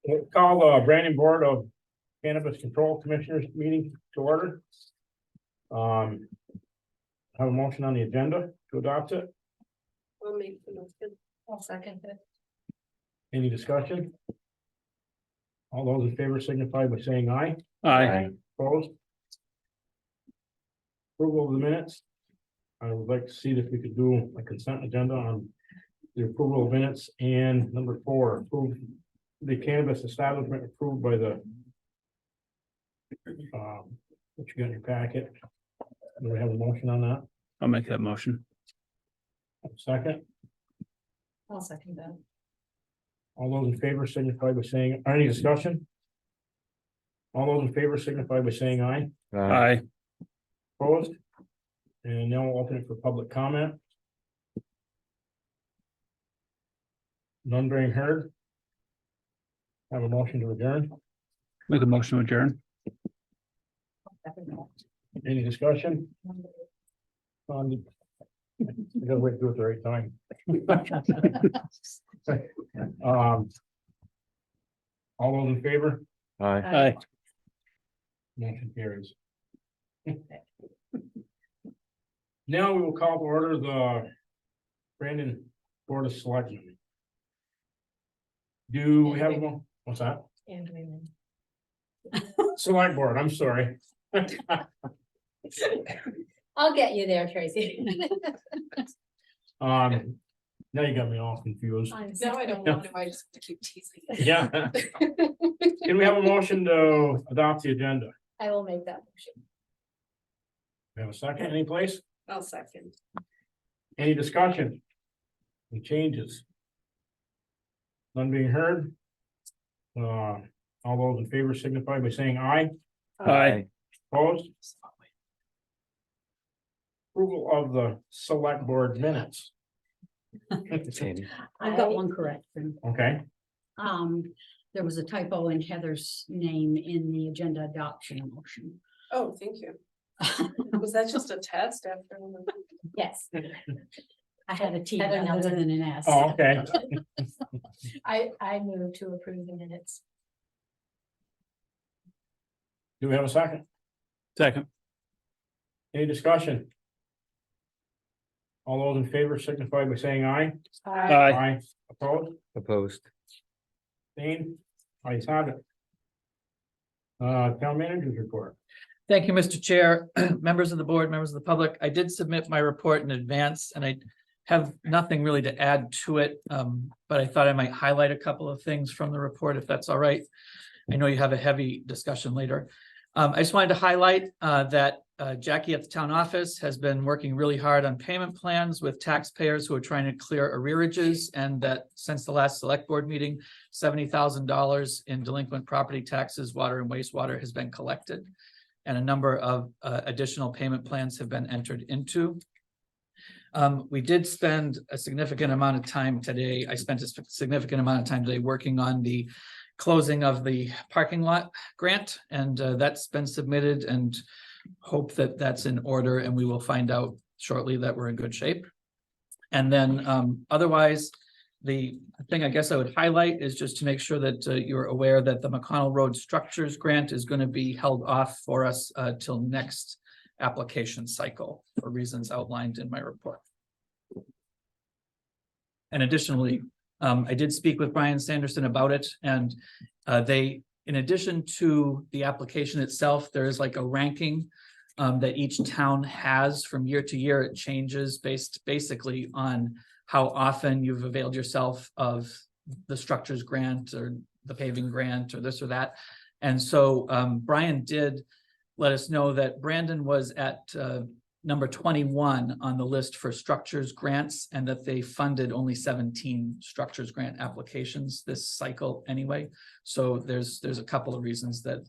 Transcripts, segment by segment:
We'll call the Brandon Board of Cannabis Control Commissioners meeting to order. Have a motion on the agenda to adopt it. I'll make the motion. I'll second it. Any discussion? All those in favor signify by saying aye. Aye. Opposed? Approval of the minutes. I would like to see if we could do a consent agenda on the approval of minutes, and number 4, approve the cannabis establishment approved by the what you got in your packet. Do we have a motion on that? I'll make that motion. Second, I'll second that. all those in favor signify by saying, any discussion? All those in favor signify by saying aye. Aye. Opposed? And now we'll open it for public comment. None being heard. Have a motion to adjourn. Make a motion to adjourn. Any discussion? On I gotta wait to do it the right time. All those in favor? Aye. Aye. Motion carries. Now we will call to order the Brandon Board of Selectmen. Do we have one? What's that? And women. Select Board, I'm sorry. I'll get you there, Tracy. Now you got me all confused. Now I don't want to, I just have to keep teasing. Yeah. Can we have a motion to adopt the agenda? I will make that motion. We have a second, any place? I'll second. Any discussion? Any changes? None being heard? All those in favor signify by saying aye. Aye. Opposed? Approval of the select board minutes. Sandy. I've got one correction. Okay, There was a typo in Heather's name in the agenda adoption motion. Oh, thank you. Was that just a test after? Yes. I had a T Heather rather Nelson. than an S. oh, okay. I move to approve the minutes. Do we have a second? Second. Any discussion? All those in favor signify by saying aye. Aye. Opposed? Opposed. Abstained? Ayes have it. Town managers report. Thank you, Mr. Chair, members of the board, members of the public. I did submit my report in advance and I have nothing really to add to it. But I thought I might highlight a couple of things from the report, if that's all right. I know you have a heavy discussion later. I just wanted to highlight that Jackie at the town office has been working really hard on payment plans with taxpayers who are trying to clear arrearages, and that since the last select board meeting, $70,000 in delinquent property taxes, water and wastewater has been collected. And a number of additional payment plans have been entered into. We did spend a significant amount of time today. I spent a significant amount of time today working on the closing of the parking lot grant, and that's been submitted, and hope that that's in order, and we will find out shortly that we're in good shape. And then otherwise, the thing I guess I would highlight is just to make sure that you're aware that the McConnell Road Structures Grant is going to be held off for us till next application cycle for reasons outlined in my report. And additionally, I did speak with Brian Sanderson about it, and they, in addition to the application itself, there is like a ranking that each town has from year to year. It changes based basically on how often you've availed yourself of the structures grant or the paving grant or this or that. And so Brian did let us know that Brandon was at number 21 on the list for structures grants, and that they funded only 17 structures grant applications this cycle anyway. So there's a couple of reasons that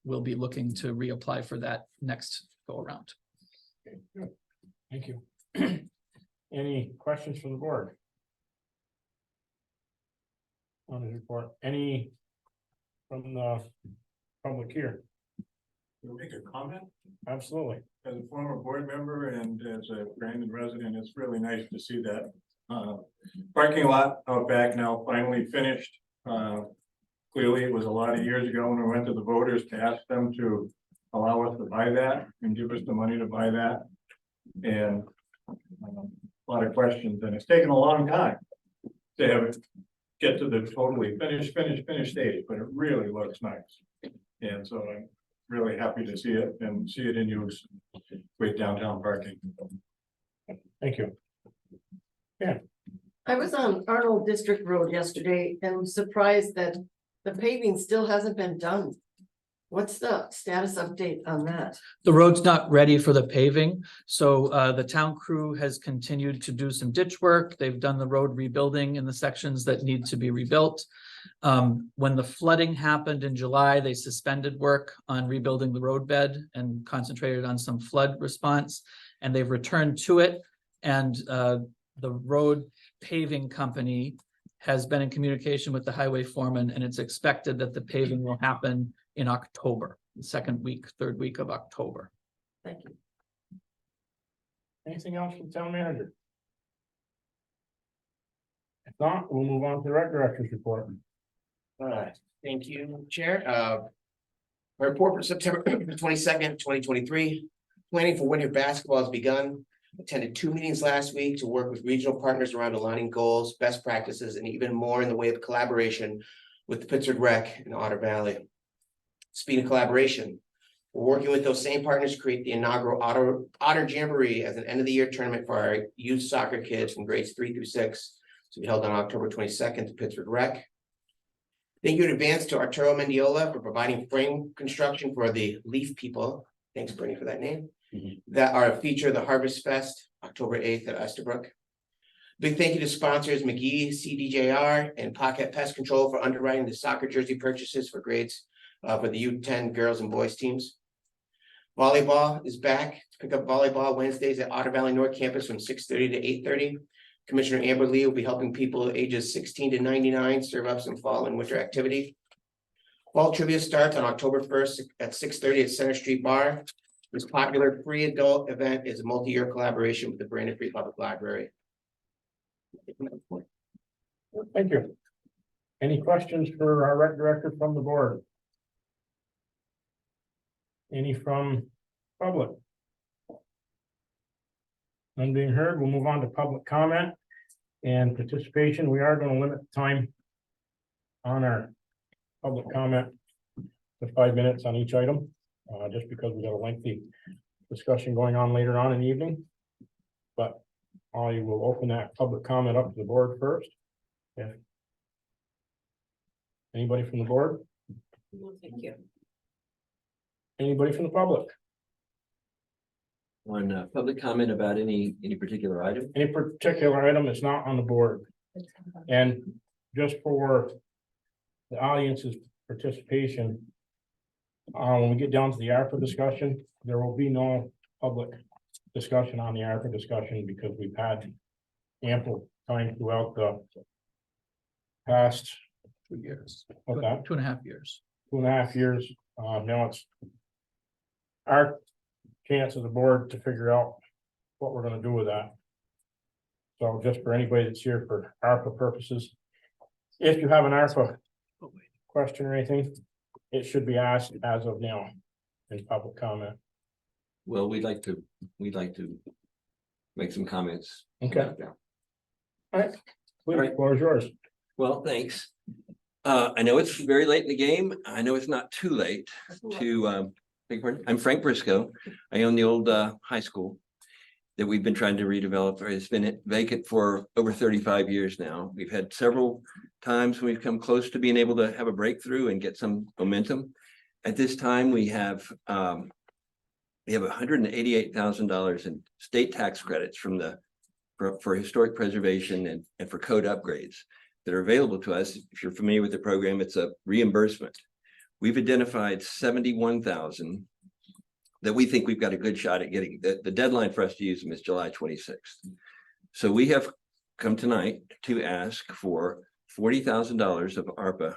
we'll be looking to reapply for that next go around. Okay, good. Thank you. Any questions from the board? On the report, any from the public here? We'll make a comment. Absolutely. As a former board member and as a Brandon resident, it's really nice to see that parking lot out back now finally finished. clearly it was a lot of years ago when we went to the voters to ask them to allow us to buy that and give us the money to buy that. And a lot of questions, and it's taken a long time to have it get to the totally finished stage, but it really looks nice. And so I'm really happy to see it and see it in use with downtown parking. Thank you. I was on Arnold District Road yesterday and was surprised that the paving still hasn't been done. What's the status update on that? The road's not ready for the paving, so the town crew has continued to do some ditch work. They've done the road rebuilding in the sections that need to be rebuilt. When the flooding happened in July, they suspended work on rebuilding the roadbed and concentrated on some flood response. And they've returned to it. And the road paving company has been in communication with the highway foreman, and it's expected that the paving will happen in October, the third week of October. Thank you. Anything else from town manager? If not, we'll move on to the rec director's report. Thank you, Chair. My report for September 22nd, 2023. Planning for winter basketball has begun. Attended 2 meetings last week to work with regional partners around aligning goals, best practices, and even more in the way of collaboration with the Pittsburgh Rec and Otter Valley. Speaking of collaboration, we're working with those same partners to create the inaugural Otter Jamboree as an end of the year tournament for our youth soccer kids from grades 3 through 6. To be held on October 22nd to Pittsburgh Rec. Thank you in advance to Arturo Mendiola for providing frame construction for the Leaf People. Thanks, Bernie, for that name. That are a feature of the Harvest Fest, October 8th at Estabrook. Big thank you to sponsors McGee, CDJR, and Pocket Pest Control for underwriting the soccer jersey purchases for grades for the U10 girls and boys teams. Volleyball is back to pick up volleyball Wednesdays at Otter Valley North Campus from 6:30 to 8:30. Commissioner Amber Lee will be helping people ages 16 to 99 serve up some fall and winter activity. Fall trivia starts on October 1st at 6:30 at Center Street Bar. This popular free adult event is a multi-year collaboration with the Brandon Free Public Library. Thank you. Any questions for our rec director from the board? Any from public? None being heard, we'll move on to public comment and participation. We are going to limit the time on our public comment to 5 minutes on each item, just because we got a lengthy discussion going on later on in the evening. But I will open that public comment up to the board first. Yeah. Anybody from the board? Thank you. Anybody from the public? On public comment about any particular item? Any particular item that's not on the board? And just for the audience's participation, when we get down to the ARPA discussion, there will be no public discussion on the ARPA discussion because we've had ample time throughout the past, 2 years. what's that, 2.5 years. 2.5 years. Now it's our chance as a board to figure out what we're gonna do with that. So just for anybody that's here for ARPA purposes, if you have an ARPA question or anything, it should be asked as of now in public comment. Well, we'd like to make some comments. Okay. about that. Please, Right. floor is yours. Well, thanks. I know it's very late in the game. I know it's not too late to, beg your pardon? I'm Frank Briscoe. I own the old high school that we've been trying to redevelop. It's been vacant for over 35 years now. We've had several times when we've come close to being able to have a breakthrough and get some momentum. At this time, we have $188,000 in state tax credits from for historic preservation and for code upgrades that are available to us. If you're familiar with the program, it's a reimbursement. We've identified 71,000 that we think we've got a good shot at getting. The deadline for us to use them is July 26th. So we have come tonight to ask for $40,000 of ARPA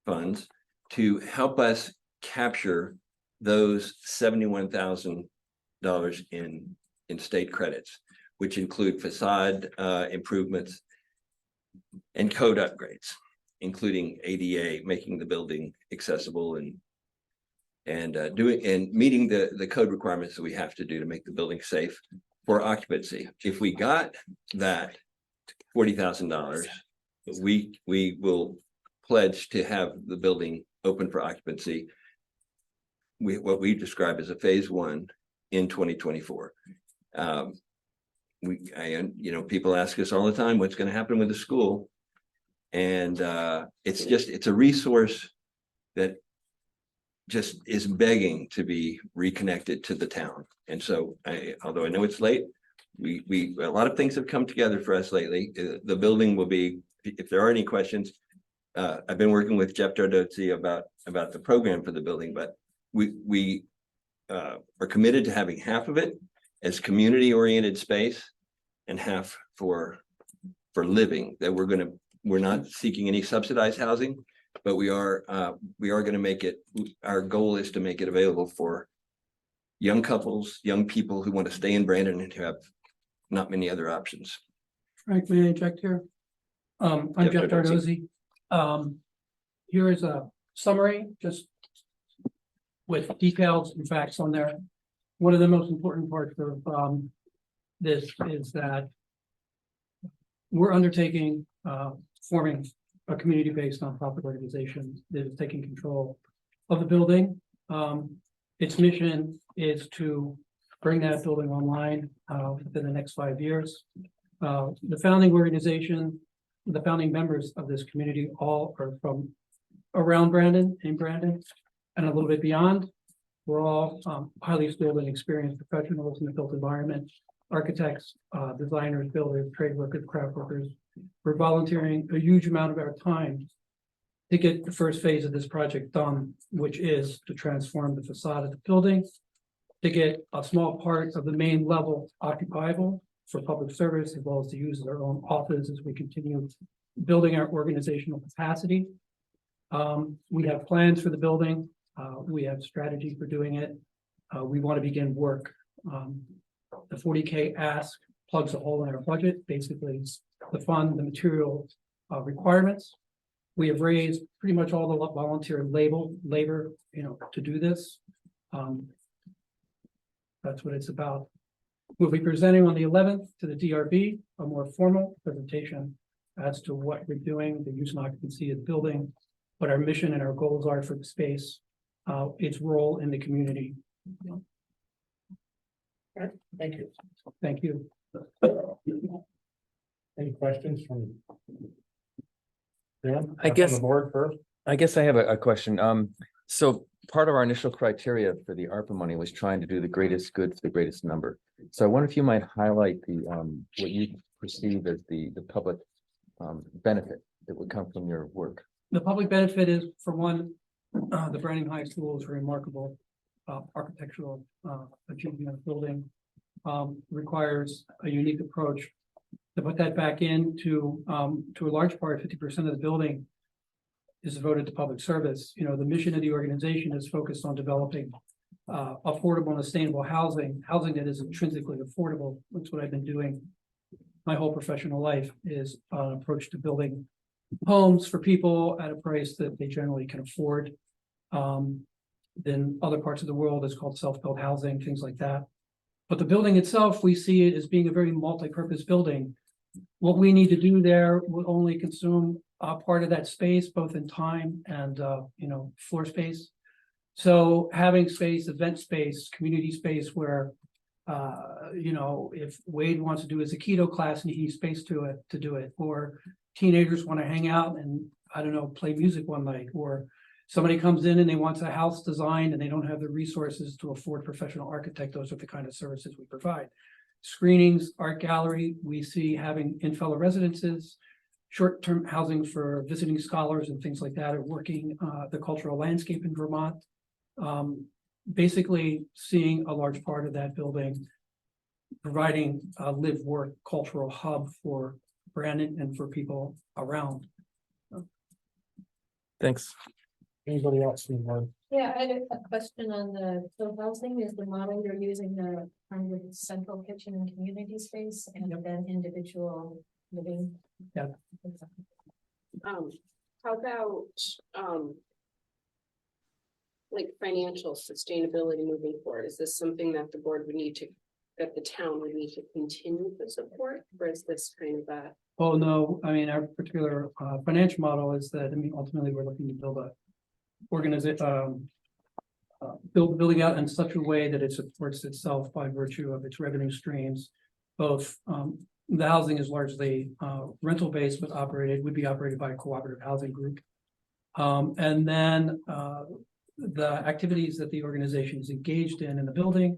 funds to help us capture those $71,000 in state credits, which include facade improvements and code upgrades. including ADA, making the building accessible and doing and meeting the code requirements that we have to do to make the building safe for occupancy. If we got that $40,000, we will pledge to have the building open for occupancy. What we describe as a phase one in 2024. People ask us all the time, what's going to happen with the school? And it's a resource that just is begging to be reconnected to the town. And so although I know it's late, a lot of things have come together for us lately. The building will be, if there are any questions, I've been working with Jeff Dardozzi about the program for the building, but we are committed to having half of it as community-oriented space and half for living. That we're not seeking any subsidized housing, but we are going to make it. Our goal is to make it available for young couples, young people who want to stay in Brandon and who have not many other options. Frank, may I interject here? I'm Jeff Jeff Dardozzi. Dardozzi. Here is a summary, just with details and facts on there. One of the most important parts of this is that we're undertaking forming a community-based nonprofit organization that is taking control of the building. Its mission is to bring that building online within the next 5 years. The founding organization, the founding members of this community all are from around Brandon, in Brandon, and a little bit beyond. We're all highly skilled and experienced professionals in the built environment, architects, designers, builders, trade workers, craft workers. We're volunteering a huge amount of our time to get the first phase of this project done, which is to transform the facade of the building, to get a small part of the main level occupiable for public service, as well as to use their own office as we continue building our organizational capacity. We have plans for the building. We have strategy for doing it. We want to begin work. The 40K ask plugs a hole in our budget, basically to fund the material requirements. We have raised pretty much all the volunteer labor, to do this. That's what it's about. We'll be presenting on the 11th to the DRB, a more formal presentation as to what we're doing, the use and occupancy of the building, what our mission and our goals are for the space, its role in the community. Thank you. Thank you. Any questions from? Dan? I Up on guess- the board first. I guess I have a question. So part of our initial criteria for the ARPA money was trying to do the greatest good for the greatest number. So I wonder if you might highlight the what you perceive as the public benefit that would come from your work. The public benefit is, for one, the Brandon High School is a remarkable architectural achievement of building. Requires a unique approach to put that back into, to a large part, 50% of the building is devoted to public service. The mission of the organization is focused on developing affordable and sustainable housing that is intrinsically affordable. That's what I've been doing my whole professional life, is an approach to building homes for people at a price that they generally can afford. Then other parts of the world is called self-built housing, things like that. But the building itself, we see it as being a very multi-purpose building. What we need to do there will only consume part of that space, both in time and, floor space. So having space, event space, community space where, if Wade wants to do his Aikido class and he needs space to do it, or teenagers want to hang out and, play music one night, or somebody comes in and they want a house designed and they don't have the resources to afford professional architect. Those are the kind of services we provide. Screenings, art gallery, we see having in-fellow residences, short-term housing for visiting scholars and things like that, are working the cultural landscape in Vermont. Basically seeing a large part of that building, providing a live-work cultural hub for Brandon and for people around. Thanks. Anybody else? In the board? Yeah, I had a question on the co-housing. Is the model you're using the kind of central kitchen and community space and then individual living? Yeah. How about, like financial sustainability moving forward? Is this something that the board would need to, that the town would need to continue to support? Or is this kind of a, Oh, no, I mean, our particular financial model is that, I mean, ultimately, we're looking to build a organization, build the building out in such a way that it supports itself by virtue of its revenue streams. Both, the housing is largely rental based, but would be operated by a cooperative housing group. And then the activities that the organization is engaged in the building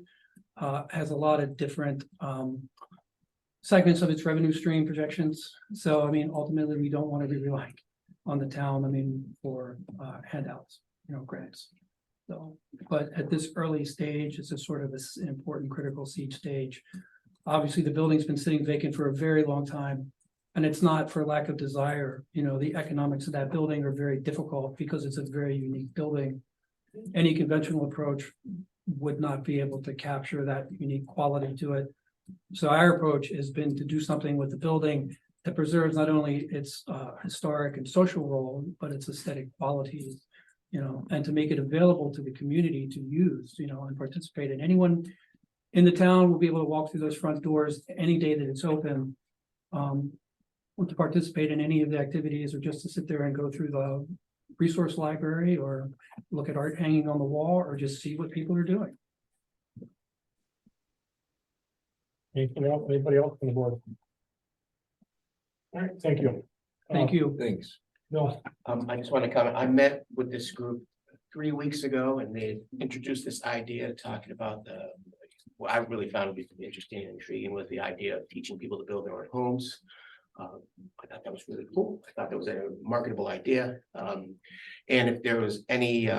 has a lot of different segments of its revenue stream projections. So, I mean, ultimately, we don't want to be relying on the town, I mean, for handouts, grants. So, but at this early stage, it's a sort of an important critical seed stage. Obviously, the building's been sitting vacant for a very long time. And it's not for lack of desire, the economics of that building are very difficult because it's a very unique building. Any conventional approach would not be able to capture that unique quality to it. So our approach has been to do something with the building that preserves not only its historic and social role, but its aesthetic qualities, and to make it available to the community to use, and participate in. Anyone in the town will be able to walk through those front doors any day that it's open, or to participate in any of the activities, or just to sit there and go through the resource library, or look at art hanging on the wall, or just see what people are doing. Anything else, anybody else on the board? All right, thank you. Thank you. Thanks. No, I just want to comment, I met with this group 3 weeks ago and they introduced this idea talking about what I really found to be interesting and intriguing was the idea of teaching people to build their own homes. I thought that was really cool. I thought that was a marketable idea. And if there was any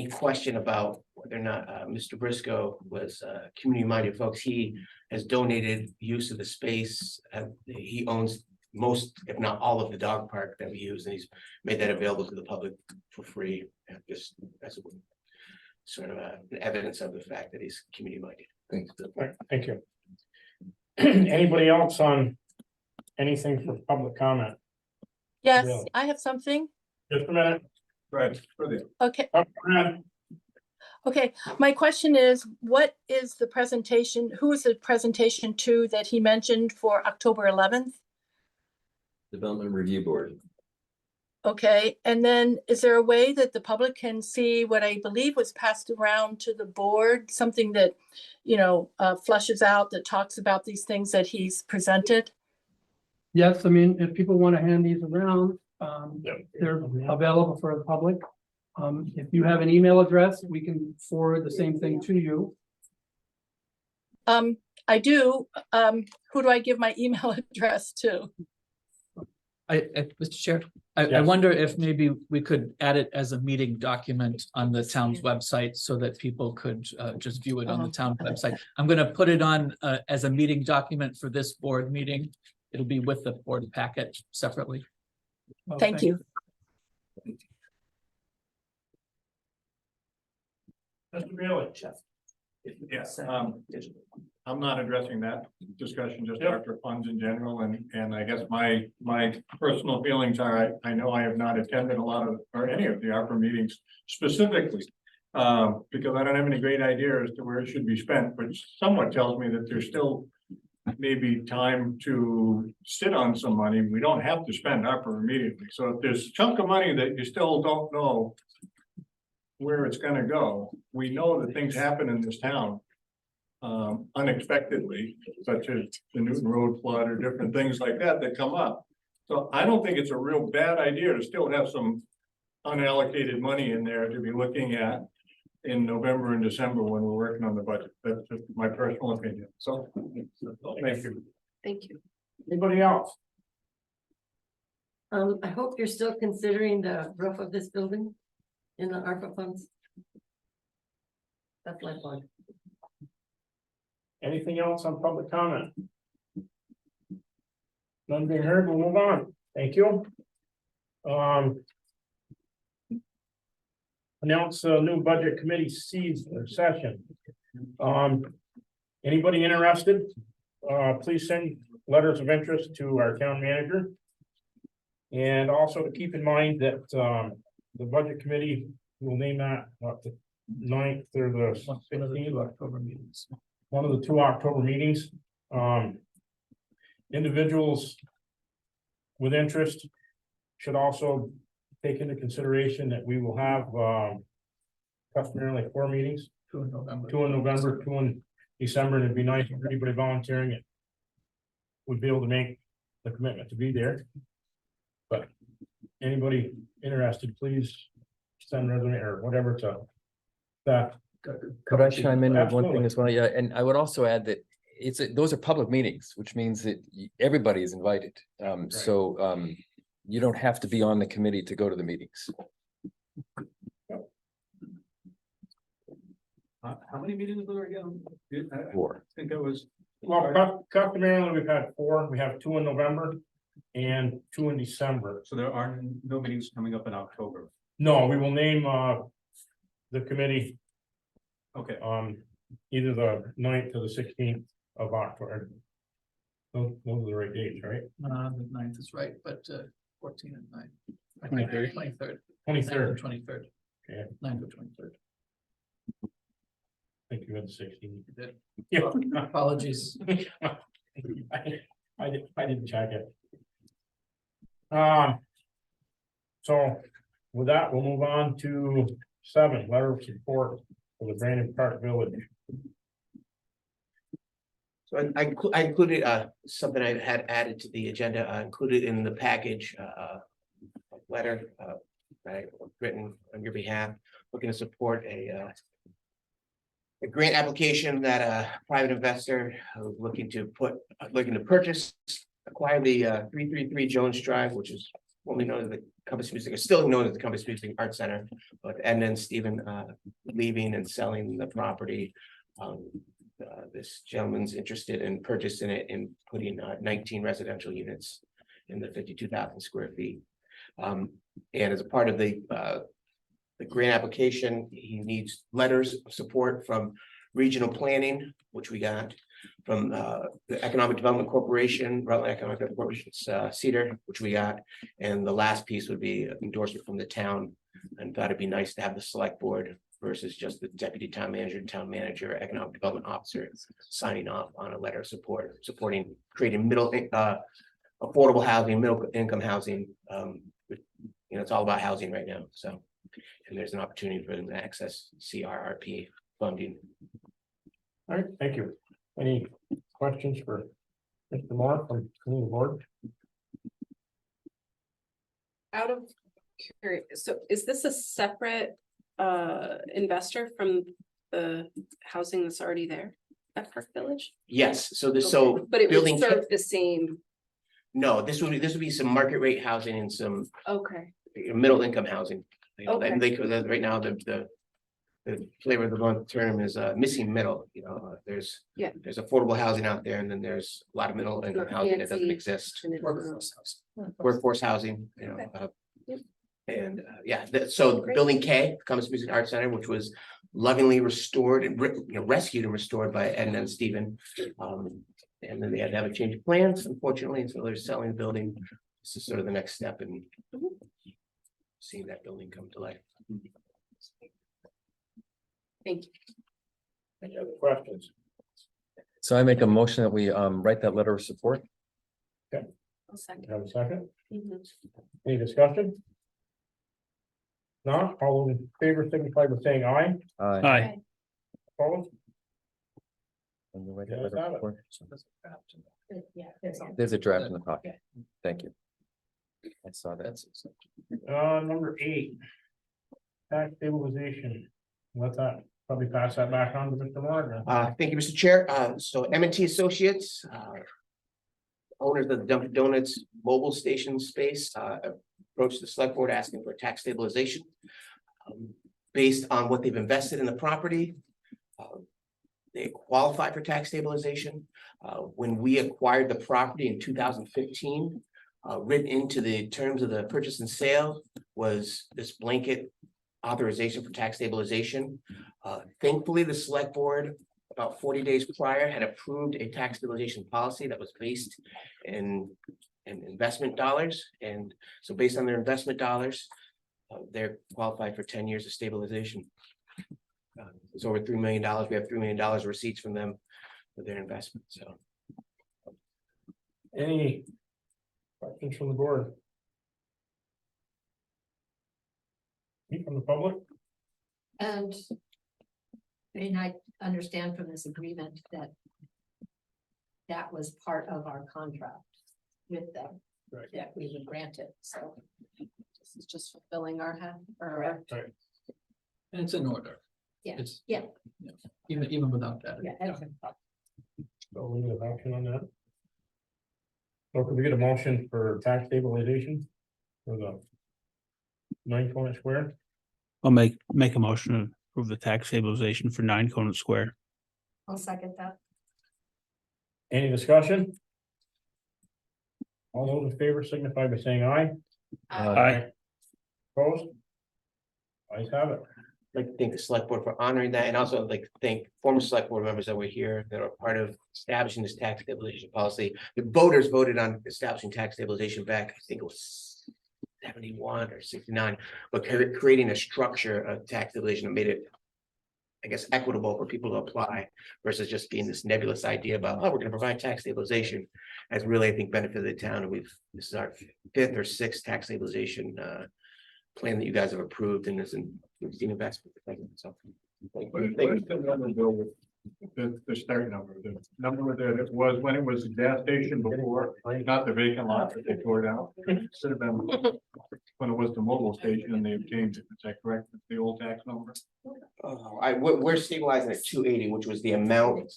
question about whether or not Mr. Briscoe was community-minded folks, he has donated use of the space. He owns most, if not all, of the dog park that we use, and he's made that available to the public for free. Just as a sort of evidence of the fact that he's community-minded. Thanks. all right, thank you. Anybody else on anything for public comment? Yes, Yeah. I have something. Just a minute. Right, for the Okay, Up front. okay. My question is, what is the presentation? Who is the presentation to that he mentioned for October 11th? Development Review Board. Okay, and then is there a way that the public can see what I believe was passed around to the board? Something that, flushes out, that talks about these things that he's presented? Yes, I mean, if people want to hand these around, Yep. they're available for the public. If you have an email address, we can forward the same thing to you. I do. Who do I give my email address to? Mr. Chair, I Yes. wonder if maybe we could add it as a meeting document on the town's website so that people could just view it on the town website. I'm gonna put it on as a meeting document for this board meeting. It'll be with the board packet separately. Thank you. Mr. Bailey. Yes, I'm not addressing that discussion, just Yep. after funds in general, and I guess my personal feelings are, I know I have not attended a lot of, or any of the ARPA meetings specifically. Because I don't have any great idea as to where it should be spent, which somewhat tells me that there's still maybe time to sit on some money. We don't have to spend ARPA immediately, so if there's a chunk of money that you still don't know where it's gonna go, we know that things happen in this town unexpectedly, such as the Newton Road flood or different things like that that come up. So I don't think it's a real bad idea to still have some unallocated money in there to be looking at in November and December when we're working on the budget. That's just my personal opinion. So, thank you. thank you. Anybody else? I hope you're still considering the roof of this building in the ARPA funds. That's my point. Anything else on public comment? None being heard, we'll move on. Thank you. Announce a new budget committee session. Anybody interested? Please send letters of interest to our town manager. And also to keep in mind that, the budget committee will name that, the 9th or the One of the 16th. two October meetings. One of the 2 October meetings. Individuals with interest should also take into consideration that we will have, customarily 4 meetings, 2 in November. 2 in November, 2 in December, and it'd be nice if anybody volunteering it would be able to make the commitment to be there. But anybody interested, please send resume or whatever to that. Could I chime in with one thing Absolutely. as well? Yeah, and I would also add that those are public meetings, which means that everybody is invited. You don't have to be on the committee to go to the meetings. How many meetings were there again? I 4. think it was. Well, customarily, we've had 4. We have 2 in November and 2 in December. So there are no meetings coming up in October. No, we will name the committee Okay. either the 9th or the 16th of October. Those are the right dates, right? The 9th is right, but 14 and 9. 23rd. 23rd. 23rd. 23rd. Okay. 9th or 23rd. I think you had the 16th. You did. Yeah. Apologies. I didn't check it. So with that, we'll move on to 7, letter of support for the Brandon Park Village. So I included something I had added to the agenda, included in the package, a letter that I written on your behalf, looking to support a grant application that a private investor looking to purchase, acquire the 333 Jones Drive, which is formerly known as the Compass Music, or still known as the Compass Music Art Center, but Edna and Stephen leaving and selling the property. This gentleman's interested in purchasing it and putting 19 residential units in the 52,000 square feet. And as a part of the grant application, he needs letters of support from regional planning, which we got, from the Economic Development Corporation, Rutland Economic Development Corporation, Cedar, which we got, and the last piece would be endorsement from the town. And thought it'd be nice to have the select board versus just the deputy town manager, economic development officer signing off on a letter of support, supporting creating affordable housing, middle income housing. It's all about housing right now, so. And there's an opportunity for them to access CRRP funding. All right, thank you. Any questions for Mr. Moore from the board? Out of curious, so is this a separate investor from the housing that's already there at Park Village? Yes, so this, Okay. But it building, would serve the same, no, this would be some market rate housing and some okay, middle income housing. Okay. And right now, the flavor of the month term is missing middle, there's. Yeah. There's affordable housing out there, and then there's a lot of middle income housing that doesn't fancy. exist. and it was- Workforce housing, Okay. Yep. And so Great. Building K, Compass Music Art Center, which was lovingly restored and rescued and restored by Edna and Stephen. And then they had to have a change of plans, unfortunately, and so they're selling the building. This is sort of the next step in seeing that building come to life. Thank you. Any other questions? So I make a motion that we write that letter of support. I'll second. Have a second? Mhm. Any discussion? Not all those in favor signify by saying aye. Aye. Opposed? And you write Yeah, that letter let's of have it. support. Yeah, that's all. There's a draft in the pocket. Thank you. I saw that. Number 8. Tax stabilization. Let that, probably pass that back on to Mr. Morgan. Thank you, Mr. Chair. So M&T Associates, owners of the Dunkin' Donuts mobile station space, approached the select board asking for tax stabilization. Based on what they've invested in the property. They qualify for tax stabilization. When we acquired the property in 2015, written into the terms of the purchase and sale was this blanket authorization for tax stabilization. Thankfully, the select board about 40 days prior had approved a tax stabilization policy that was based in and investment dollars. And so based on their investment dollars, they're qualified for 10 years of stabilization. It's over $3 million. We have $3 million of receipts from them for their investment, so. Any questions from the board? Any from the public? And I understand from this agreement that that was part of our contract with them. Right. That we would grant it, so this is just fulfilling our half, or, And it's in order. yeah, It's, yeah, even without that. yeah. okay. So we need a action on that. So could we get a motion for tax stabilization for the 9 Conant Square? I'll make a motion to approve the tax stabilization for 9 Conant Square. I'll second that. Any discussion? All those in favor signify by saying aye. Aye. Opposed? Ayes have it. I'd like to thank the select board for honoring that, and also I'd like to thank former select board members that were here that are part of establishing this tax stabilization policy. The voters voted on establishing tax stabilization back, I think it was 71 or 69, but creating a structure of tax stabilization that made it, I guess, equitable for people to apply versus just being this nebulous idea about, oh, we're gonna provide tax stabilization has really, I think, benefited the town. And this is our 5th or 6th tax stabilization plan that you guys have approved, and this and we've seen investment. So thank What you. is Thank you. the number, Bill, with the start number, the number that it was when it was a gas station before, not the vacant lot that they tore down? Should have been when it was the mobile station and they've changed it. Is that correct? It's the old tax number? We're stabilizing at 280, which was the amount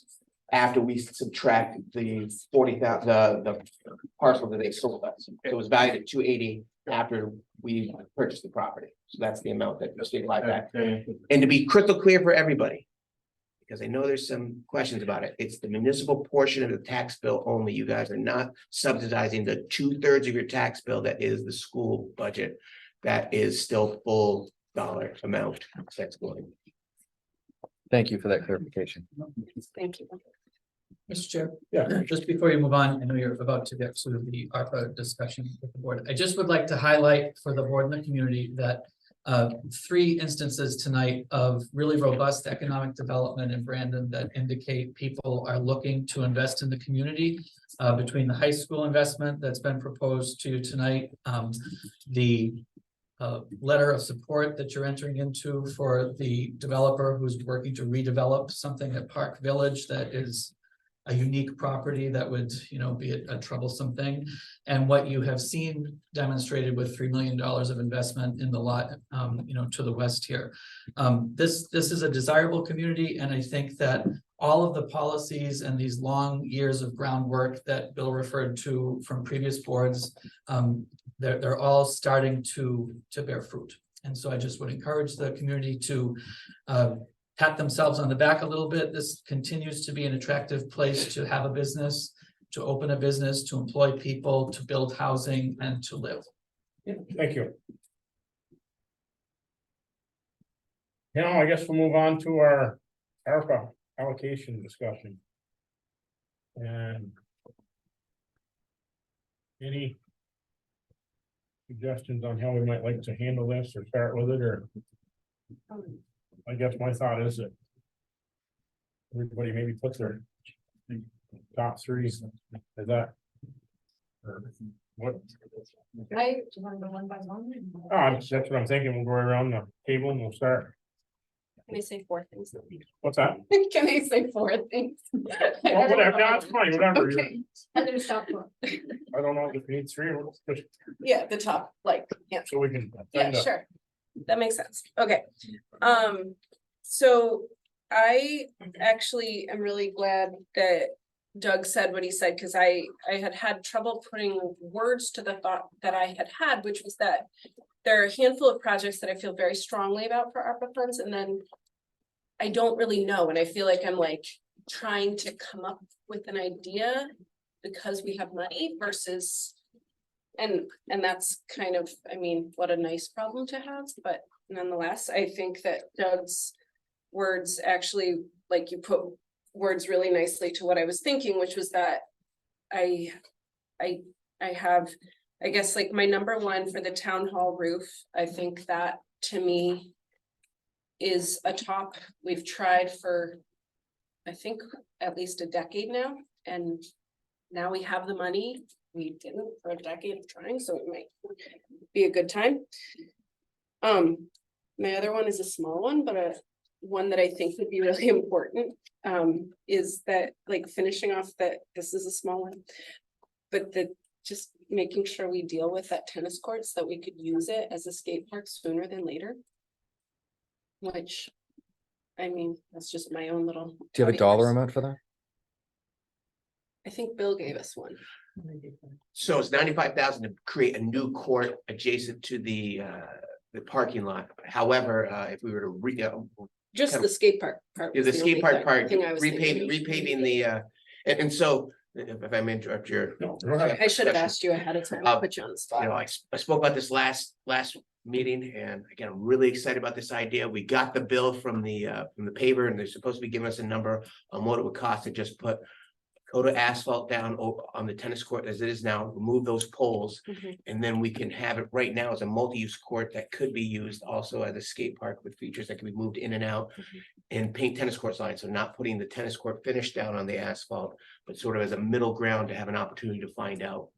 after we subtract the 40,000, the parcel that they sold us. It was valued at 280 after we purchased the property. So that's the amount that we're stabilized at. And to be crystal clear for everybody, because I know there's some questions about it, it's the municipal portion of the tax bill only. You guys are not subsidizing the 2/3 of your tax bill that is the school budget. That is still full dollar amount that's going. Thank you for that clarification. Thank you. Mr. Chair. Yeah. Just before you move on, I know you're about to get to the ARPA discussion with the board. I just would like to highlight for the board and the community that 3 instances tonight of really robust economic development in Brandon that indicate people are looking to invest in the community. Between the high school investment that's been proposed to you tonight, the letter of support that you're entering into for the developer who's working to redevelop something at Park Village that is a unique property that would, be a troublesome thing. And what you have seen demonstrated with $3 million of investment in the lot, to the west here. This is a desirable community, and I think that all of the policies and these long years of groundwork that Bill referred to from previous boards, they're all starting to bear fruit. And so I just would encourage the community to pat themselves on the back a little bit. This continues to be an attractive place to have a business, to open a business, to employ people, to build housing, and to live. Thank you. Now, I guess we'll move on to our ARPA allocation discussion. And any suggestions on how we might like to handle this or start with it, or I guess my thought is that everybody maybe puts their top 3 as that. Or what? Do you want to go one by one? That's what I'm thinking. We'll go around the table and we'll start. Can I say 4 things? What's that? Can I say 4 things? Well, whatever, no, it's fine, whatever. Okay. Others stop for. I don't know if we need 3 or just Yeah, the top, yeah. so we can. Yeah, sure. That makes sense. Okay. So I actually am really glad that Doug said what he said, because I had trouble putting words to the thought that I had, which was that there are a handful of projects that I feel very strongly about for ARPA funds, and then I don't really know, and I feel like I'm trying to come up with an idea because we have money versus. And that's kind of, what a nice problem to have, but nonetheless, I think that Doug's words actually, you put words really nicely to what I was thinking, which was that I I have, I guess like my number one for the town hall roof, I think that to me. Is a top, we've tried for. I think at least a decade now, and now we have the money. We didn't for a decade of trying, so it might be a good time. My other one is a small one, but a one that I think would be really important. Is that like finishing off that, this is a small one. But just making sure we deal with that tennis courts, that we could use it as a skate park sooner than later. Which, I mean, that's just my own little. Do you have a dollar amount for that? I think Bill gave us one. So it's 95,000 to create a new court adjacent to the parking lot. However, if we were to Just kind the of- skate park part. the was skate only park part, thing I was thinking. repaving the, and so, if I may interrupt your. No, go ahead. I should have asked you ahead of time, I'll put you on the You know, spot. I spoke about this last meeting, and again, I'm really excited about this idea. We got the bill from the paver, and they're supposed to be giving us a number on what it would cost to just put coat of asphalt down on the tennis court as it is now, remove those poles, Mhm. and then we can have it right now as a multi-use court that could be used also as a skate park with features that can be moved in and out. And paint tennis court lines, so not putting the tennis court finish down on the asphalt, but sort of as a middle ground to have an opportunity to find out.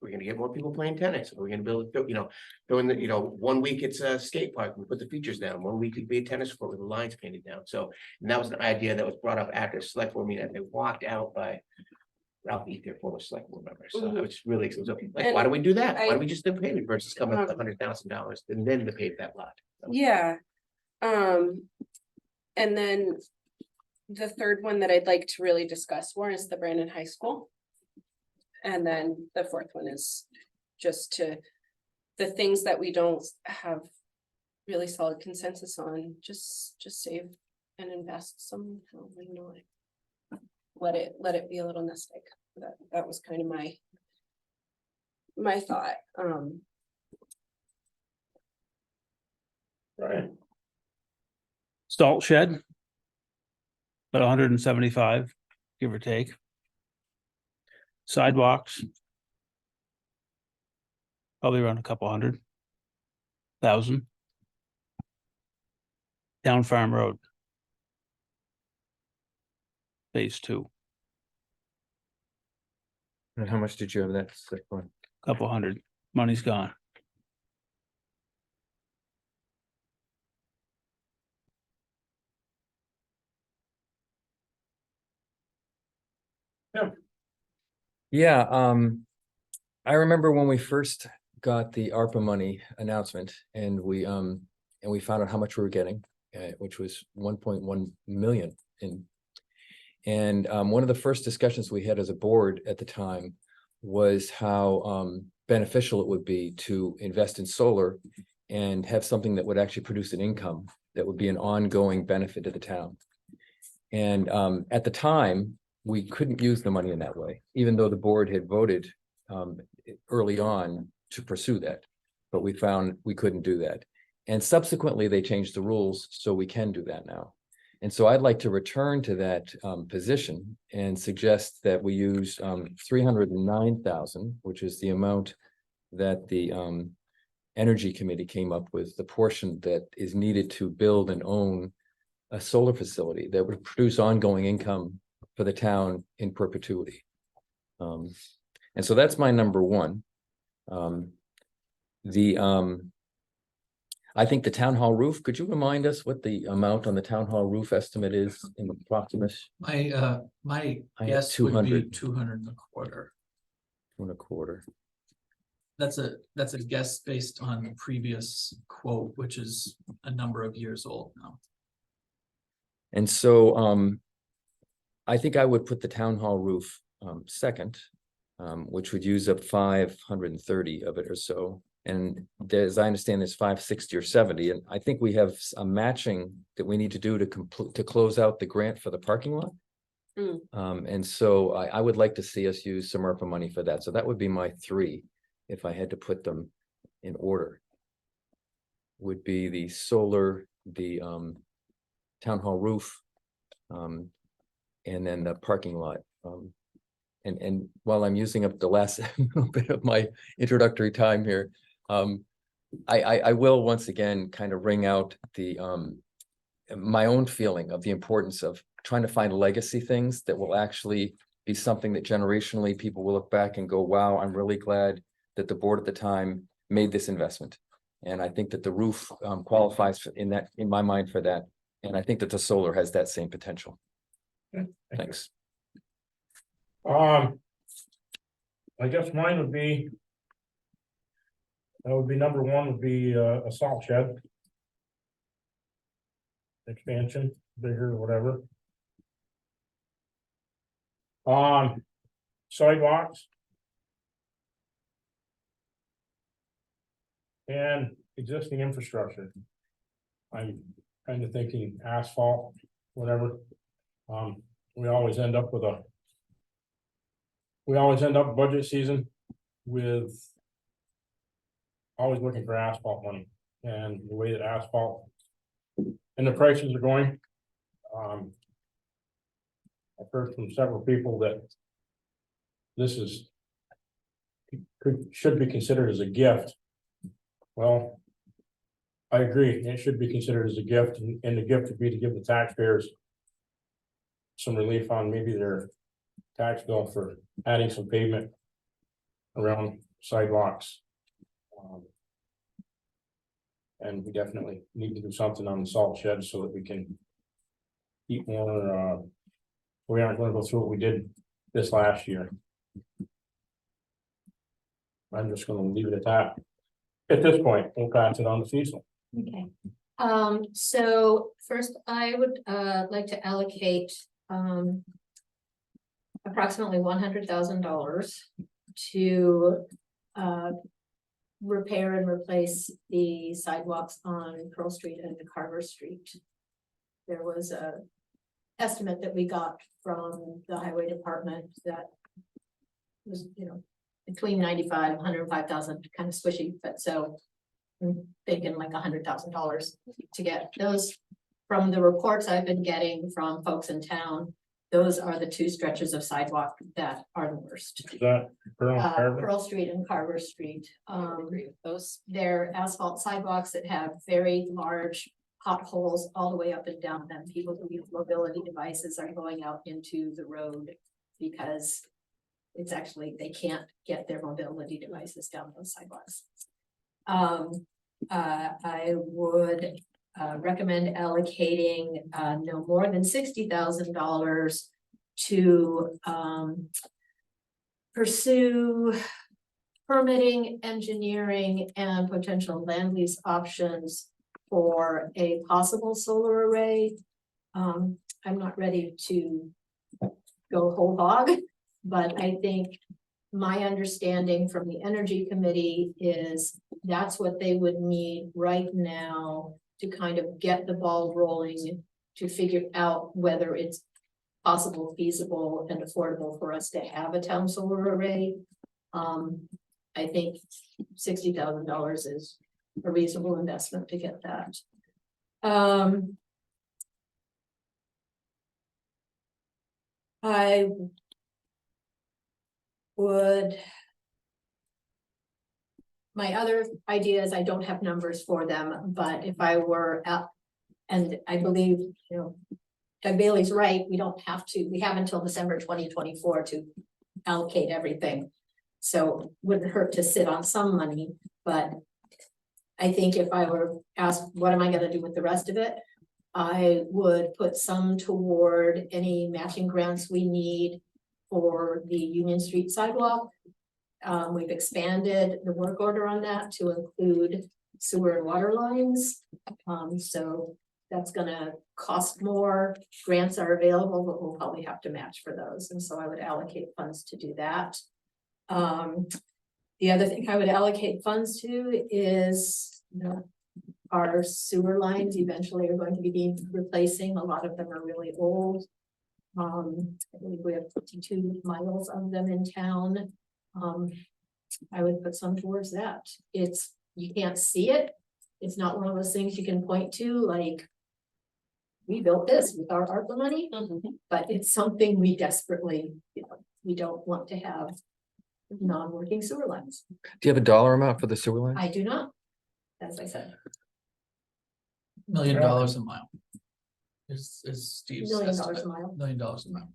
We're gonna get more people playing tennis, we're gonna build, during the, 1 week it's a skate park, we put the features down, 1 week it'd be a tennis court with the lines painted down, so. And that was an idea that was brought up after a select board meeting, and they walked out by. Ralph Eat, their former select board member, so I was really, like, why do we do that? Why do we just do paving versus coming up with $100,000 and then to pave that lot? Yeah. And then the third one that I'd like to really discuss more is the Brandon High School. And then the fourth one is just the things that we don't have really solid consensus on, just save and invest somehow, you know, like. Let it be a little nest egg. That was kind of my thought. Right. Salt shed. About 175, give or take. Sidewalks. Probably around a couple 100,000. Down Farm Road. Phase 2, And how much did you have that set for? couple 100, money's gone. Yeah, I remember when we first got the ARPA money announcement and we found out how much we were getting, which was 1.1 million and one of the first discussions we had as a board at the time was how beneficial it would be to invest in solar and have something that would actually produce an income that would be an ongoing benefit to the town. And at the time, we couldn't use the money in that way, even though the board had voted early on to pursue that. But we found we couldn't do that. And subsequently, they changed the rules, so we can do that now. And so I'd like to return to that position and suggest that we use 309,000, which is the amount that the Energy Committee came up with, the portion that is needed to build and own a solar facility that would produce ongoing income for the town in perpetuity. And so that's my number one. I think the town hall roof, could you remind us what the amount on the town hall roof estimate is in approximate? My I had guess would be 200. 200 and a quarter. 2.25. That's a guess based on the previous quote, which is a number of years old now. And so I think I would put the town hall roof second, which would use up 530 of it or so. And as I understand, there's 560 or 70, and I think we have a matching that we need to do to close out the grant for the parking lot. And so I would like to see us use some ARPA money for that. So that would be my three, if I had to put them in order. Would be the solar, the town hall roof, and then the parking lot and while I'm using up the last little bit of my introductory time here, I will once again kind of ring out the, my own feeling of the importance of trying to find legacy things that will actually be something that generationally people will look back and go, wow, I'm really glad that the board at the time made this investment. And I think that the roof qualifies in my mind for that. And I think that the solar has that same potential. Thanks. I guess mine would be. That would be number one would be a salt shed. Expansion, bigger, whatever. Sidewalks. And existing infrastructure. I'm kind of thinking asphalt, whatever. We always end up with budget season with always looking for asphalt money, and the way that asphalt and the prices are going. I've heard from several people that this should be considered as a gift. Well, I agree, it should be considered as a gift, and the gift would be to give the taxpayers some relief on maybe their tax bill for adding some pavement around sidewalks. And we definitely need to do something on the salt shed so that we can keep more, we aren't going to go through what we did this last year. I'm just going to leave it at that. At this point, we'll pass it on to Cecil. Okay, so first I would like to allocate approximately $100,000 to repair and replace the sidewalks on Pearl Street and Carver Street. There was a estimate that we got from the highway department that was, between 95, 105,000, kind of swishy, but so I'm thinking like $100,000 to get those. From the reports I've been getting from folks in town, those are the two stretches of sidewalk that are the worst. Is that Carver? Pearl Street and Carver Street. Those, they're asphalt sidewalks that have very large potholes all the way up and down them. People who use mobility devices are going out into the road because it's actually, they can't get their mobility devices down those sidewalks. I would recommend allocating no more than $60,000 to pursue permitting, engineering, and potential land lease options for a possible solar array. I'm not ready to go whole hog, but I think my understanding from the Energy Committee is that's what they would need right now to kind of get the ball rolling, to figure out whether it's possible, feasible, and affordable for us to have a town solar array. I think $60,000 is a reasonable investment to get that. I would. My other ideas, I don't have numbers for them, but if I were at, and I believe, Doug Bailey's right, we have until December 2024 to allocate everything. So wouldn't hurt to sit on some money, but I think if I were asked, what am I gonna do with the rest of it? I would put some toward any matching grants we need for the Union Street sidewalk. We've expanded the work order on that to include sewer and water lines. So that's gonna cost more. Grants are available, but we'll probably have to match for those. And so I would allocate funds to do that. The other thing I would allocate funds to is, our sewer lines eventually are going to be replacing. A lot of them are really old. I believe we have 52 miles of them in town. I would put some towards that. You can't see it. It's not one of those things you can point to, like, we built this with our ARPA money, but it's something we desperately, we don't want to have non-working sewer lines. Do you have a dollar amount for the sewer line? I do not, as I said, $1 million a mile. Is Steve's $1 million estimate, a mile, $1 million a mile.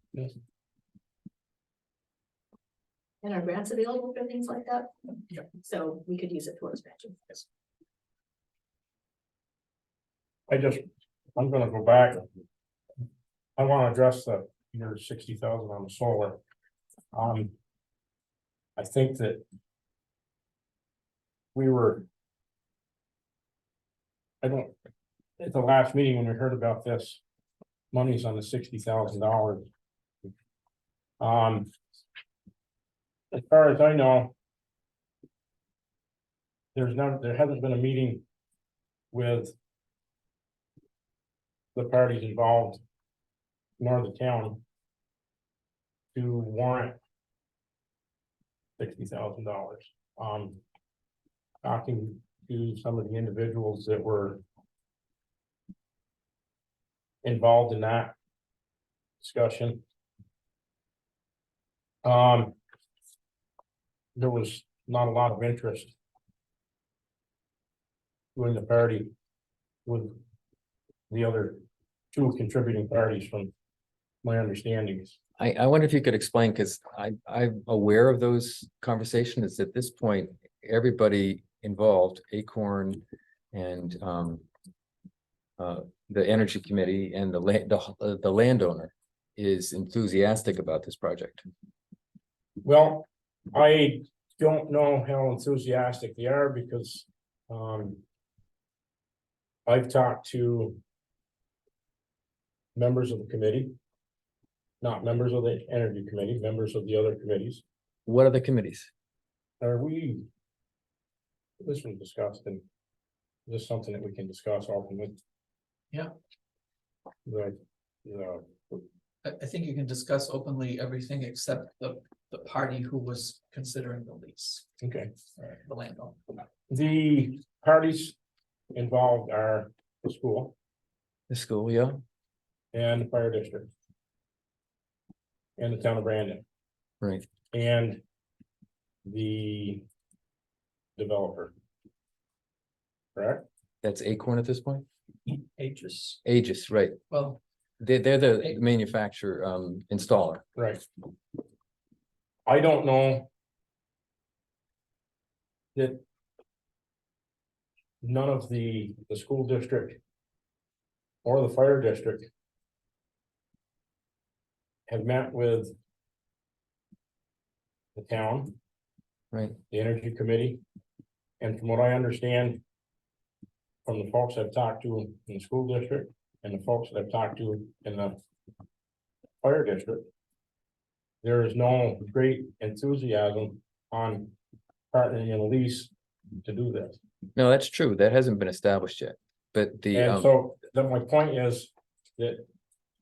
and our grants available for things like that. Yep. So we could use it towards matching. I'm gonna go back. I wanna address your 60,000 on the solar. I think that we were. At the last meeting when we heard about this, money's on the $60,000. As far as I know. There hasn't been a meeting with. The parties involved. Nor the town. To warrant. $60,000. Talking to some of the individuals that were. Involved in that. Discussion. There was not a lot of interest. Doing the party. With. The other two contributing parties from my understandings. I wonder if you could explain, because I'm aware of those conversations. At this point, everybody involved, Acorn and the Energy Committee and the landowner is enthusiastic about this project. Well, I don't know how enthusiastic they are because I've talked to members of the committee, not members of the Energy Committee, members of the other committees. What are the committees? Are we? This was discussed and this is something that we can discuss openly. Yeah. Right. I think you can discuss openly everything except the party who was considering the lease, Okay. the landowner. The parties involved are the school The school, yeah. and the fire district. And the town of Brandon Right. and the developer. Correct? That's Acorn at this point? Aegis, Aegis, right. well, They're the manufacturer, installer. Right. I don't know. That. None of the school district. Or the fire district. Have met with. The town, Right. the Energy Committee. And from what I understand. From the folks I've talked to in the school district and the folks that I've talked to in the. Fire district. There is no great enthusiasm on partnering in a lease to do this. No, that's true. That hasn't been established yet. But the, And so then my point is that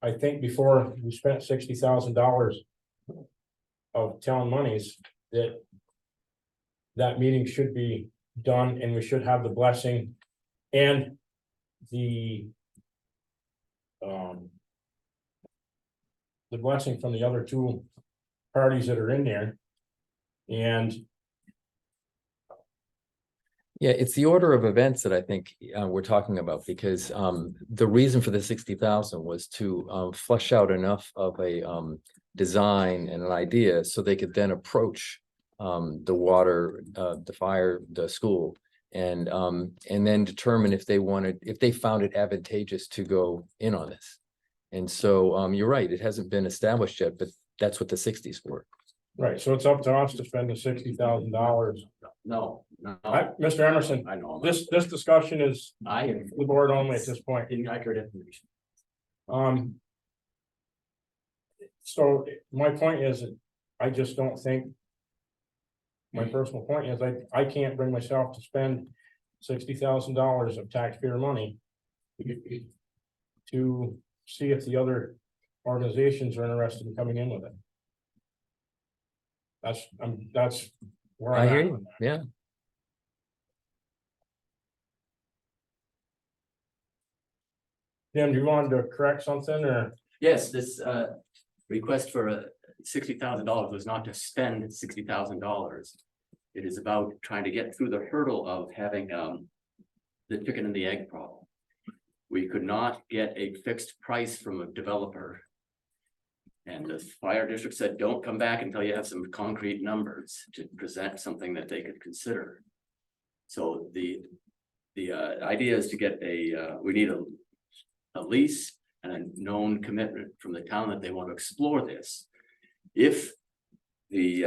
I think before we spent $60,000 of town monies that that meeting should be done and we should have the blessing and the blessing from the other two parties that are in there. And yeah, it's the order of events that I think we're talking about, because the reason for the 60,000 was to flesh out enough of a design and an idea so they could then approach the water, the fire, the school, and then determine if they found it advantageous to go in on this. And so you're right, it hasn't been established yet, but that's what the 60s were. right, so it's up to us to spend the $60,000. No. Mr. Emerson, I know. this discussion is I am the board only at this point. inaccurate information. So my point is, I just don't think. My personal point is, I can't bring myself to spend $60,000 of taxpayer money. To see if the other organizations are interested in coming in with it. That's where I I'm hear at you, with that. yeah. Tim, do you want to correct something or? Yes, this request for $60,000 was not to spend $60,000. It is about trying to get through the hurdle of having the chicken and the egg problem. We could not get a fixed price from a developer. And the fire district said, don't come back until you have some concrete numbers to present something that they could consider. So the idea is to get we need a lease and a known commitment from the town that they want to explore this. If we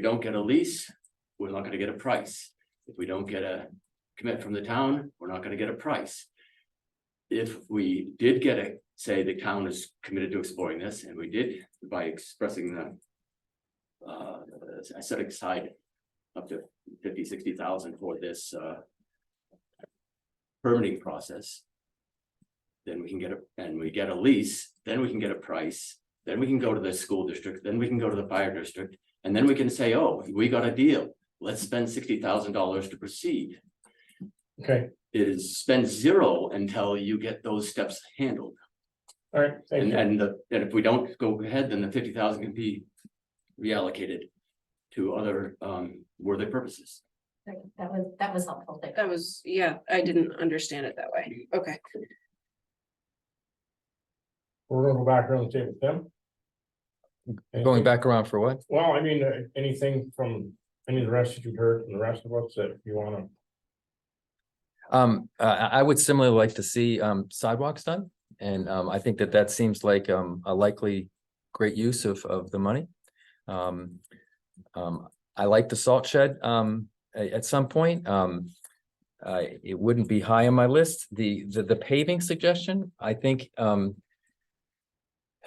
don't get a lease, we're not gonna get a price. If we don't get a commit from the town, we're not gonna get a price. If we did get say the town is committed to exploring this, and we did by expressing I set aside up to 50,000-60,000 for this permitting process. Then we can get a lease, then we can get a price, then we can go to the school district, then we can go to the fire district, and then we can say, oh, we got a deal. Let's spend $60,000 to proceed. Okay, It is spend zero until you get those steps handled. all right, thank you. And if we don't go ahead, then the 50,000 can be reallocated to other worthy purposes. That was helpful. Thank you. That was, yeah, I didn't understand it that way. Okay. We're gonna go back around the table with them. Going back around for what? Well, I mean, anything from any of the rest that you heard from the rest of us that you wanna, I would similarly like to see sidewalks done. And I think that seems like a likely great use of the money. I like the salt shed at some point. It wouldn't be high on my list. The paving suggestion, I think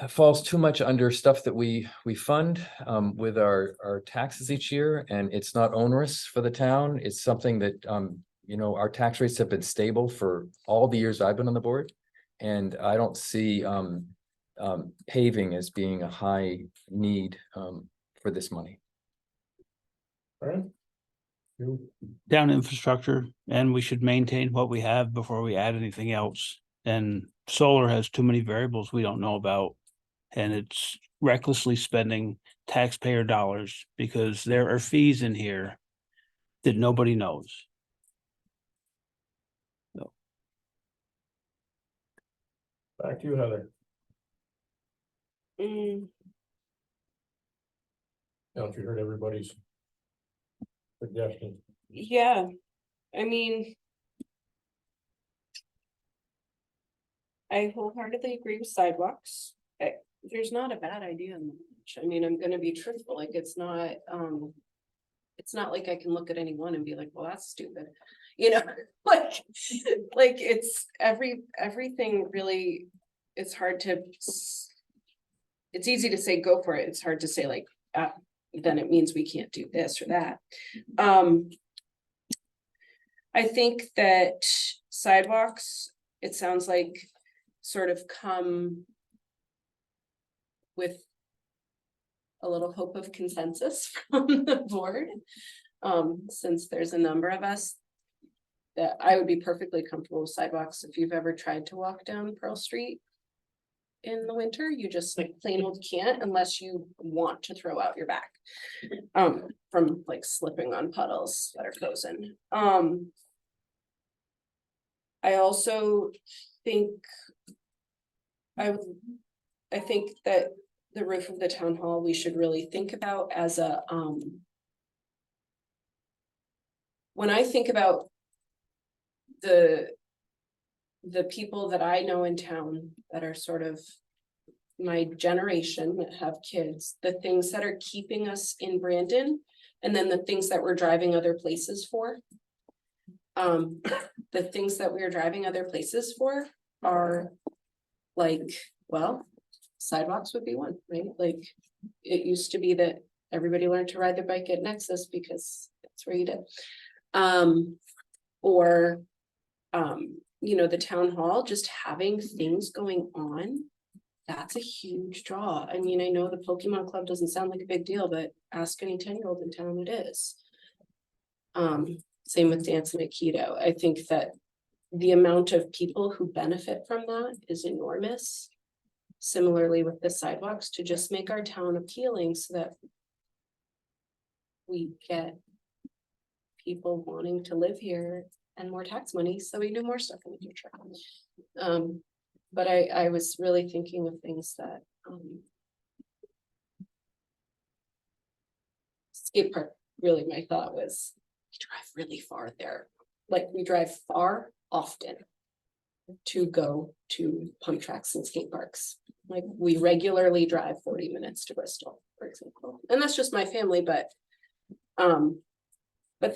falls too much under stuff that we fund with our taxes each year, and it's not onerous for the town. It's something that our tax rates have been stable for all the years I've been on the board. And I don't see paving as being a high need for this money. right? Down infrastructure, and we should maintain what we have before we add anything else. And solar has too many variables we don't know about. And it's recklessly spending taxpayer dollars because there are fees in here that nobody knows. Back to you, Heather. Now, if you heard everybody's suggestion. Yeah, I mean. I wholeheartedly agree with sidewalks. There's not a bad idea in much. I mean, I'm gonna be truthful, like, it's not like I can look at anyone and be like, well, that's stupid. Like it's everything really, it's hard to. It's easy to say, go for it. It's hard to say like, then it means we can't do this or that. I think that sidewalks, it sounds like sort of come with a little hope of consensus from the board. Since there's a number of us that I would be perfectly comfortable with sidewalks. If you've ever tried to walk down Pearl Street in the winter, you just like plain old can't unless you want to throw out your back from like slipping on puddles that are frozen. I also think I think that the roof of the town hall, we should really think about as a when I think about the people that I know in town that are sort of my generation that have kids, the things that are keeping us in Brandon, and then the things that we're driving other places for. The things that we are driving other places for are like, well, sidewalks would be one, right? Like, it used to be that everybody learned to ride their bike at Nexus because that's where you did. Or the town hall, just having things going on, that's a huge draw. I mean, I know the Pokemon Club doesn't sound like a big deal, but ask any 10-year-old in town, it is. Same with Dance and Aikido. I think that the amount of people who benefit from that is enormous. similarly with the sidewalks, to just make our town appealing so that we get people wanting to live here and more tax money, so we do more stuff in the future. But I was really thinking of things that, skate park, really my thought was, we drive really far there. Like, we drive far often to go to pump tracks and skate parks. Like, we regularly drive 40 minutes to Bristol, for example, and that's just my family, but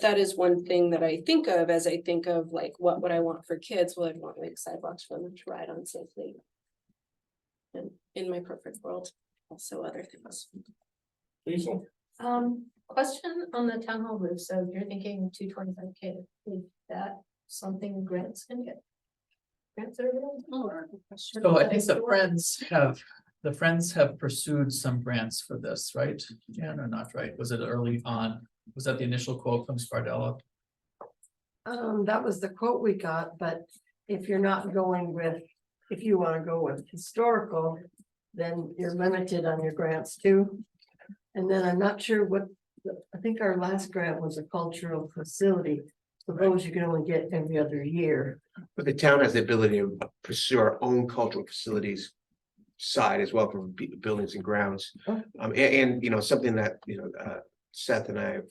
that is one thing that I think of as I think of like, what would I want for kids? Well, I'd want like sidewalks for them to ride on safely. And in my perfect world, also other things. Lisa? Question on the town hall roof, so you're thinking 225K, is that something grants can get? Grants are available, or? So I think the Friends have pursued some grants for this, right? Yeah, or not, right? Was it early on? Was that the initial quote from Spardella? That was the quote we got, but if you're not going with, if you wanna go with historical, then you're limited on your grants too. And then I'm not sure what, I think our last grant was a cultural facility. So those you can only get every other year. But the town has the ability to pursue our own cultural facilities side as well from buildings and grounds. Oh. And you know, something that, you know, Seth and I have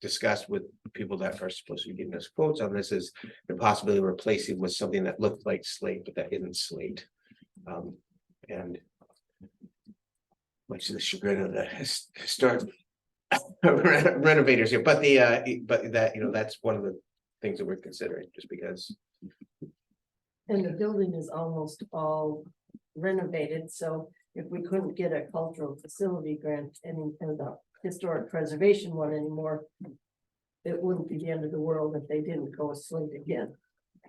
discussed with people that are supposed to be giving us quotes on this is the possibility of replacing with something that looked like slate, but that isn't slate. And much to the chagrin of the historic renovators here, but that, you know, that's one of the things that we're considering, just because. And the building is almost all renovated, so if we couldn't get a cultural facility grant and the historic preservation one anymore, it wouldn't be the end of the world if they didn't go slate again.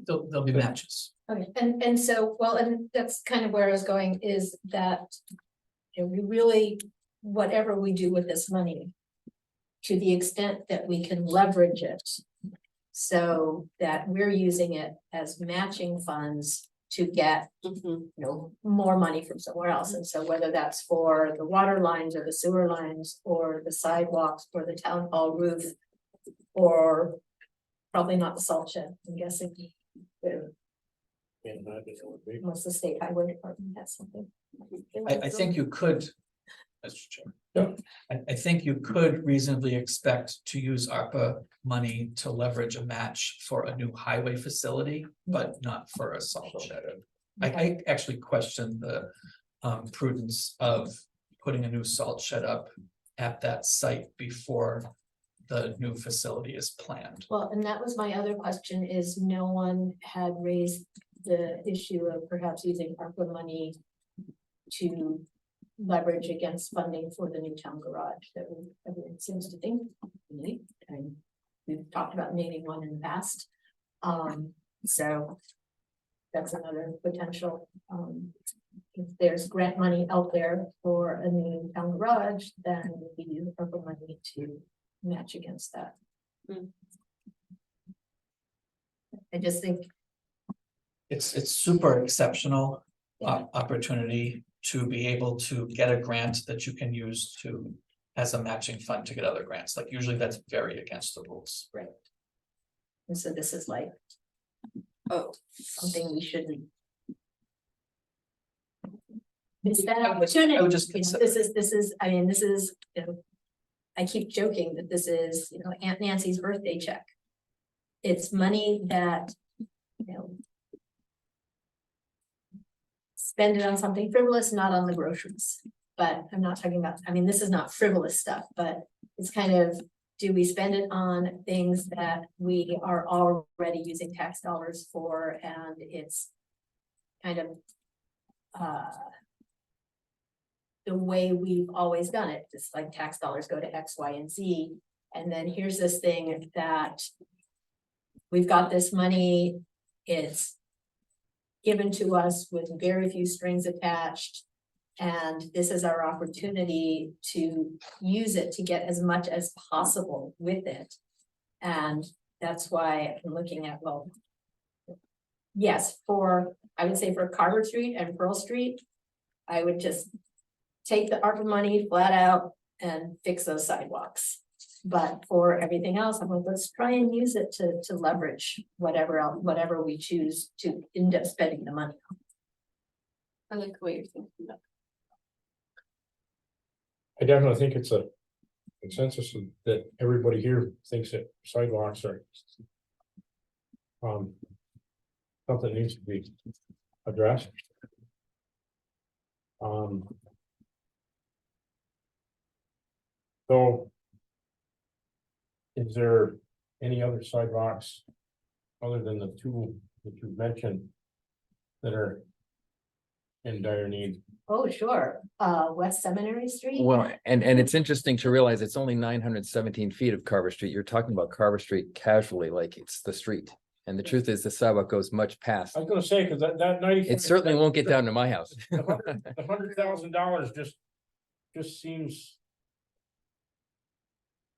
There'll be matches. Okay, and so, well, and that's kind of where I was going, is that, you know, we really, whatever we do with this money, to the extent that we can leverage it, so that we're using it as matching funds to get, you know, more money from somewhere else. And so whether that's for the water lines or the sewer lines or the sidewalks or the town hall roof, or probably not the salt shed, I'm guessing. Unless the state highway department has something. I think you could. Mr. Chair. I think you could reasonably expect to use ARPA money to leverage a match for a new highway facility, but not for a salt shed. I actually question the prudence of putting a new salt shed up at that site before the new facility is planned. Well, and that was my other question, is no one had raised the issue of perhaps using ARPA money to leverage against funding for the new town garage that everyone seems to think we need. And we've talked about needing one in the past. So that's another potential. If there's grant money out there for a new town garage, then we use ARPA money to match against that. I just think It's super exceptional opportunity to be able to get a grant that you can use to as a matching fund to get other grants. Like usually that's very against the rules. right. And so this is like, oh, something we shouldn't. It's that opportunity. I would just You know, this is, I mean, this is, you know, I keep joking that this is, you know, Aunt Nancy's birthday check. It's money that, you know, spend it on something frivolous, not on the groceries. But I'm not talking about, I mean, this is not frivolous stuff, but it's kind of, do we spend it on things that we are already using tax dollars for, and it's kind of the way we've always done it. It's like tax dollars go to X, Y, and Z. And then here's this thing that we've got this money, it's given to us with very few strings attached. And this is our opportunity to use it to get as much as possible with it. And that's why I'm looking at, well, yes, I would say for Carver Street and Pearl Street, I would just take the ARPA money flat out and fix those sidewalks. But for everything else, I'm like, let's try and use it to leverage whatever we choose to end up spending the money. I like the way you're thinking about. I definitely think it's a consensus that everybody here thinks that sidewalks are something needs to be addressed. So is there any other sidewalks other than the two that you mentioned that are in dire need? Oh, sure, West Seminary Street. Well, and it's interesting to realize it's only 917 feet of Carver Street. You're talking about Carver Street casually, like it's the street. And the truth is the sidewalk goes much past. I was gonna say, cause that 90. It certainly won't get down to my house. The $100,000 just seems.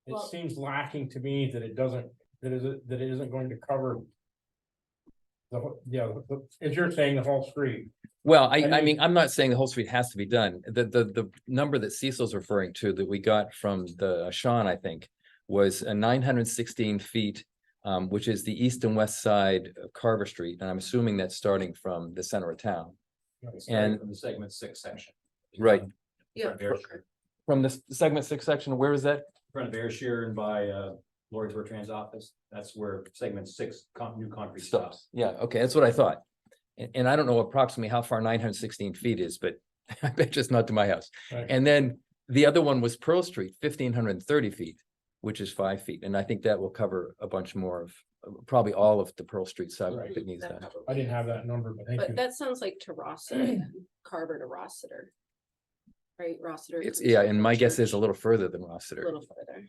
It Well- seems lacking to me that it doesn't, that it isn't going to cover. As you're saying, the whole street. Well, I mean- mean, I'm not saying the whole street has to be done. The number that Cecil's referring to that we got from the Sean, I think, was a 916 feet, which is the east and west side of Carver Street. And I'm assuming that's starting from the center of town. And- From the segment 6 section. Right. Yeah. From the segment 6 section, where is that? In front of Ayrshire and by Lori Bertrand's office, that's where segment 6 new concrete stops. Yeah, okay, that's what I thought. And I don't know approximately how far 916 feet is, but I bet it's not to my house. Right. And then the other one was Pearl Street, 1,530 feet, which is 5 feet. And I think that will cover a bunch more of, probably all of the Pearl Street sidewalk that needs that. I didn't have that number, but thank you. But that sounds like to Rossiter, Carver to Rossiter. Right, Rossiter. It's, comes yeah, up and from my guess Church, is a little further than A Rossiter. little further.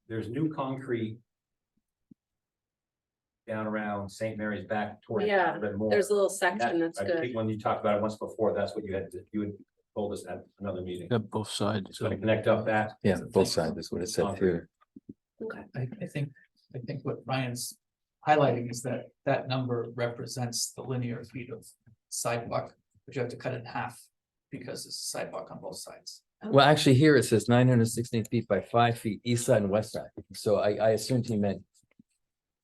There's new concrete down around St. Mary's back toward. Yeah, Redmore. There's a little section That- that's I good. think when you talked about it once before, that's what you had told us at another meeting. Got both sides. It's gonna connect up that. Yeah, both sides is what it said here. Okay. I think what Ryan's highlighting is that that number represents the linear feet of sidewalk, but you have to cut it in half because it's sidewalk on both sides. Well, actually, here it says 916 feet by 5 feet, east side and west side. So I assumed he meant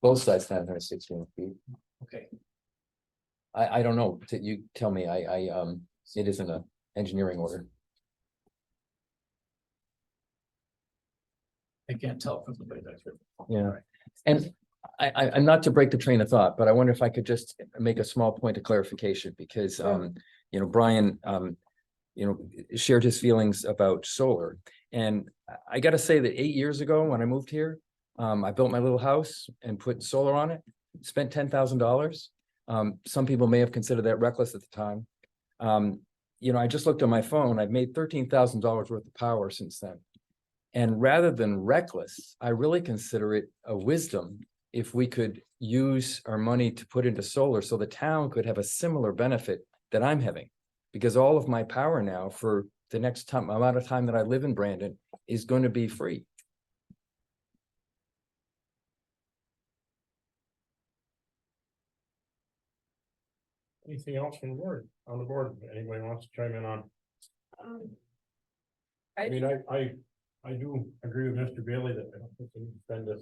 both sides 916 feet. Okay, I don't know. You tell me. It isn't a engineering order. I can't tell from the way that's written. Yeah, and I'm not to break the train of thought, but I wonder if I could just make a small point of clarification because, you know, Brian, you know, shared his feelings about solar. And I gotta say that 8 years ago, when I moved here, I built my little house and put solar on it, spent $10,000. Some people may have considered that reckless at the time. You know, I just looked on my phone, I've made $13,000 worth of power since then. And rather than reckless, I really consider it a wisdom if we could use our money to put into solar so the town could have a similar benefit that I'm having. Because all of my power now for the next amount of time that I live in Brandon is going to be free. Anything else from the board, on the board, anybody wants to chime in on? I mean, I do agree with Mr. Bailey that I don't think we need to spend this.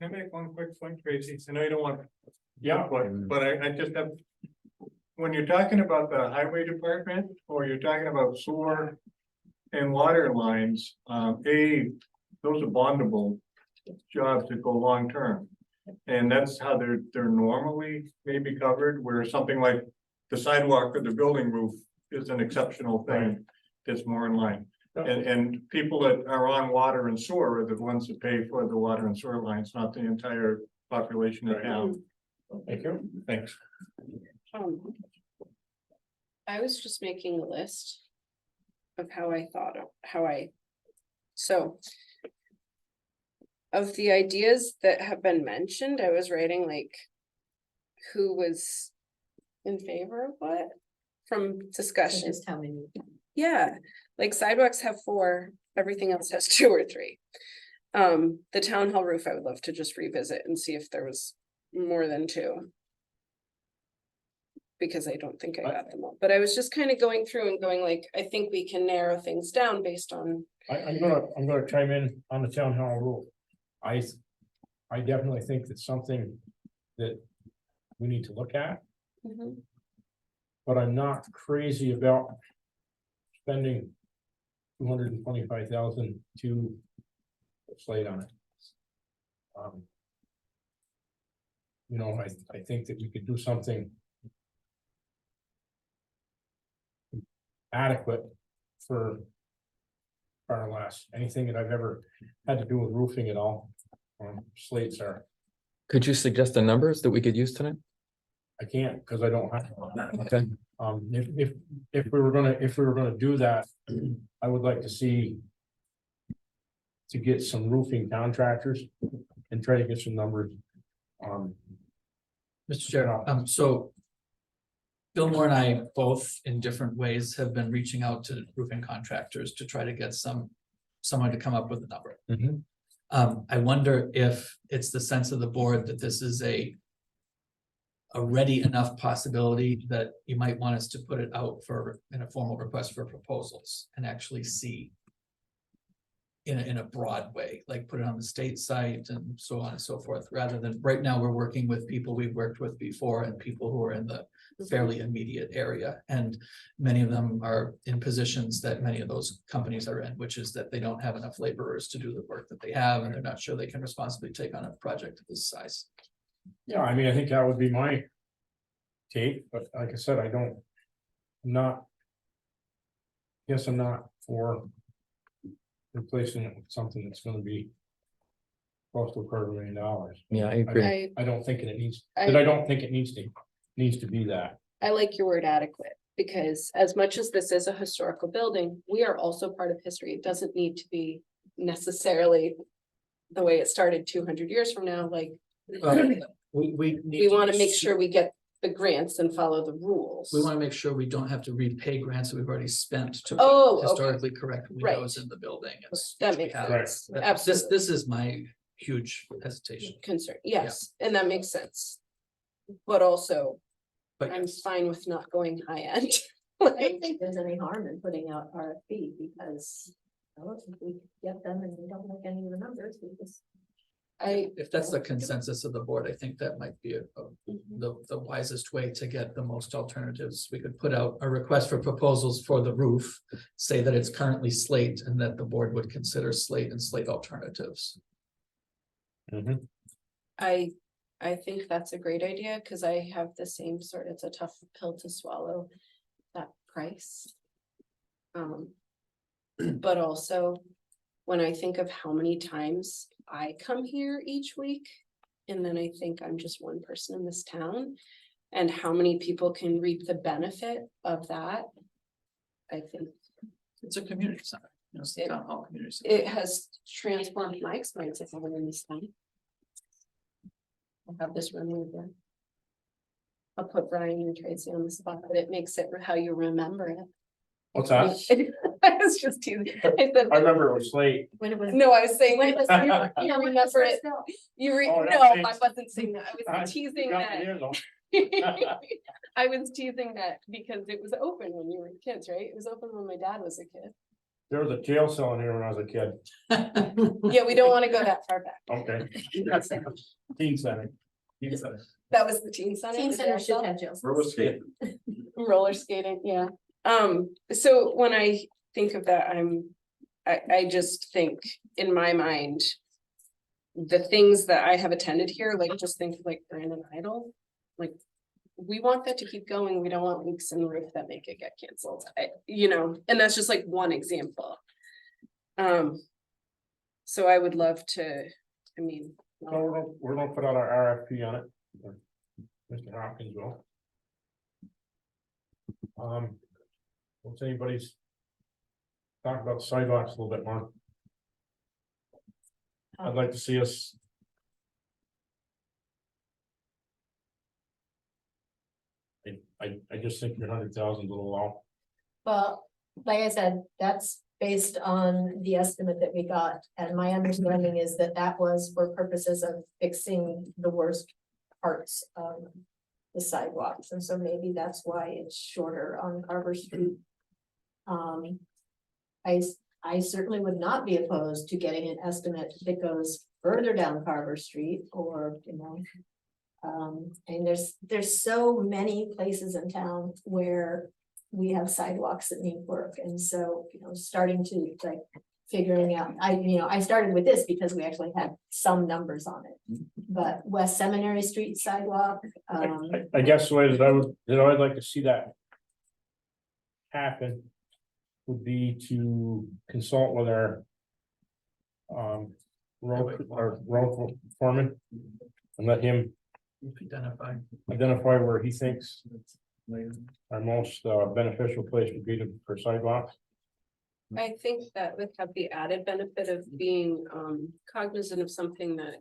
Can I make one quick point, Tracy? I know you don't want. Yeah. But I just have. When you're talking about the highway department, or you're talking about sewer and water lines, those are bondable jobs that go long term. And that's how they're normally maybe covered, where something like the sidewalk or the building roof is an exceptional thing that's more in line. And people that are on water and sewer are the ones that pay for the water and sewer lines, not the entire population of town. Thank you, thanks. I was just making a list of how I thought of of the ideas that have been mentioned, I was writing like who was in favor of what from discussion. Just how many. Yeah, like sidewalks have 4, everything else has 2 or 3. The town hall roof, I would love to just revisit and see if there was more than 2. because I don't think I got them all, but I was just kind of going through and going like, I think we can narrow things down based on. I'm gonna chime in on the town hall rule. I definitely think that's something that we need to look at, but I'm not crazy about spending 225,000 to slate on it. You know, I think that we could do something adequate for far less. Anything that I've ever had to do with roofing at all, slates are, Could you suggest the numbers that we could use tonight? I can't, because I don't have. Okay. If we were gonna do that, I would like to see to get some roofing contractors and try to get some numbers. Mr. Chair, so Bill Moore and I both in different ways have been reaching out to roofing contractors to try to get someone to come up with a number. I wonder if it's the sense of the board that this is a ready enough possibility that you might want us to put it out in a formal request for proposals and actually see in a broad way, like put it on the state site and so on and so forth, rather than right now we're working with people we've worked with before and people who are in the fairly immediate area. And many of them are in positions that many of those companies are in, which is that they don't have enough laborers to do the work that they have, and they're not sure they can responsibly take on a project of this size. Yeah, I mean, I think that would be my take, but like I said, I'm not for replacing it with something that's gonna be close to $250,000. Yeah, I agree. I don't think it needs, I don't think it needs to be that. I like your word adequate, because as much as this is a historical building, we are also part of history. It doesn't need to be necessarily the way it started 200 years from now, like. We want to make sure we get the grants and follow the rules. We want to make sure we don't have to repay grants that we've already spent to Oh, okay. historically correct Right. windows in the building. That makes sense. Absolutely. This is my huge hesitation. Concern, yes, and that makes sense. But also, But I'm fine with not going high end. I don't think there's any harm in putting out RFP because if we get them and we don't like any of the numbers, we just. if that's the consensus of the board, I think that might be the wisest way to get the most alternatives. We could put out a request for proposals for the roof, say that it's currently slate and that the board would consider slate and slate alternatives. I think that's a great idea, because I have the same sort, it's a tough pill to swallow, that price. But also, when I think of how many times I come here each week, and then I think I'm just one person in this town, and how many people can reap the benefit of that, I think It's a community center, it's the town hall community center. it has transformed my experience of living in this town. I'll have this running again. I'll put Brian and Tracy on the spot, but it makes it how you remember it. What's that? I was just teasing. I said, I remember it was late. When it was. no, I was saying, When it was. you don't remember it. You Oh, no, that I makes- wasn't saying that. I was teasing that. I was teasing that because it was open when you were kids, right? It was open when my dad was a kid. There was a jail cell in here when I was a kid. Yeah, we don't want to go that far back. Okay. Teen center. That was the teen center. Teen the center jail should cell? have jails. Roller skating, yeah. So when I think of that, I just think in my mind. The things that I have attended here, like just think of like Brandon Idol, like. We want that to keep going. We don't want leaks in the roof that make it get canceled, and that's just like one example. So I would love to, So we're gonna put out our RFP on it. Mr. Hopkins will. What's anybody's? Talk about sidewalks a little bit more. I'd like to see us. I just think your 100,000 is a little low. Well, like I said, that's based on the estimate that we got, and my understanding is that that was for purposes of fixing the worst parts of the sidewalks, and so maybe that's why it's shorter on Carver Street. I certainly would not be opposed to getting an estimate that goes further down Carver Street or, you know. And there's so many places in town where we have sidewalks that need work, and so, you know, starting to like figuring out, I started with this because we actually had some numbers on it. But West Seminary Street sidewalk, I guess the way that I'd like to see that happen would be to consult with our road foreman and let him identify where he thinks our most beneficial place would be for sidewalks. I think that would have the added benefit of being cognizant of something that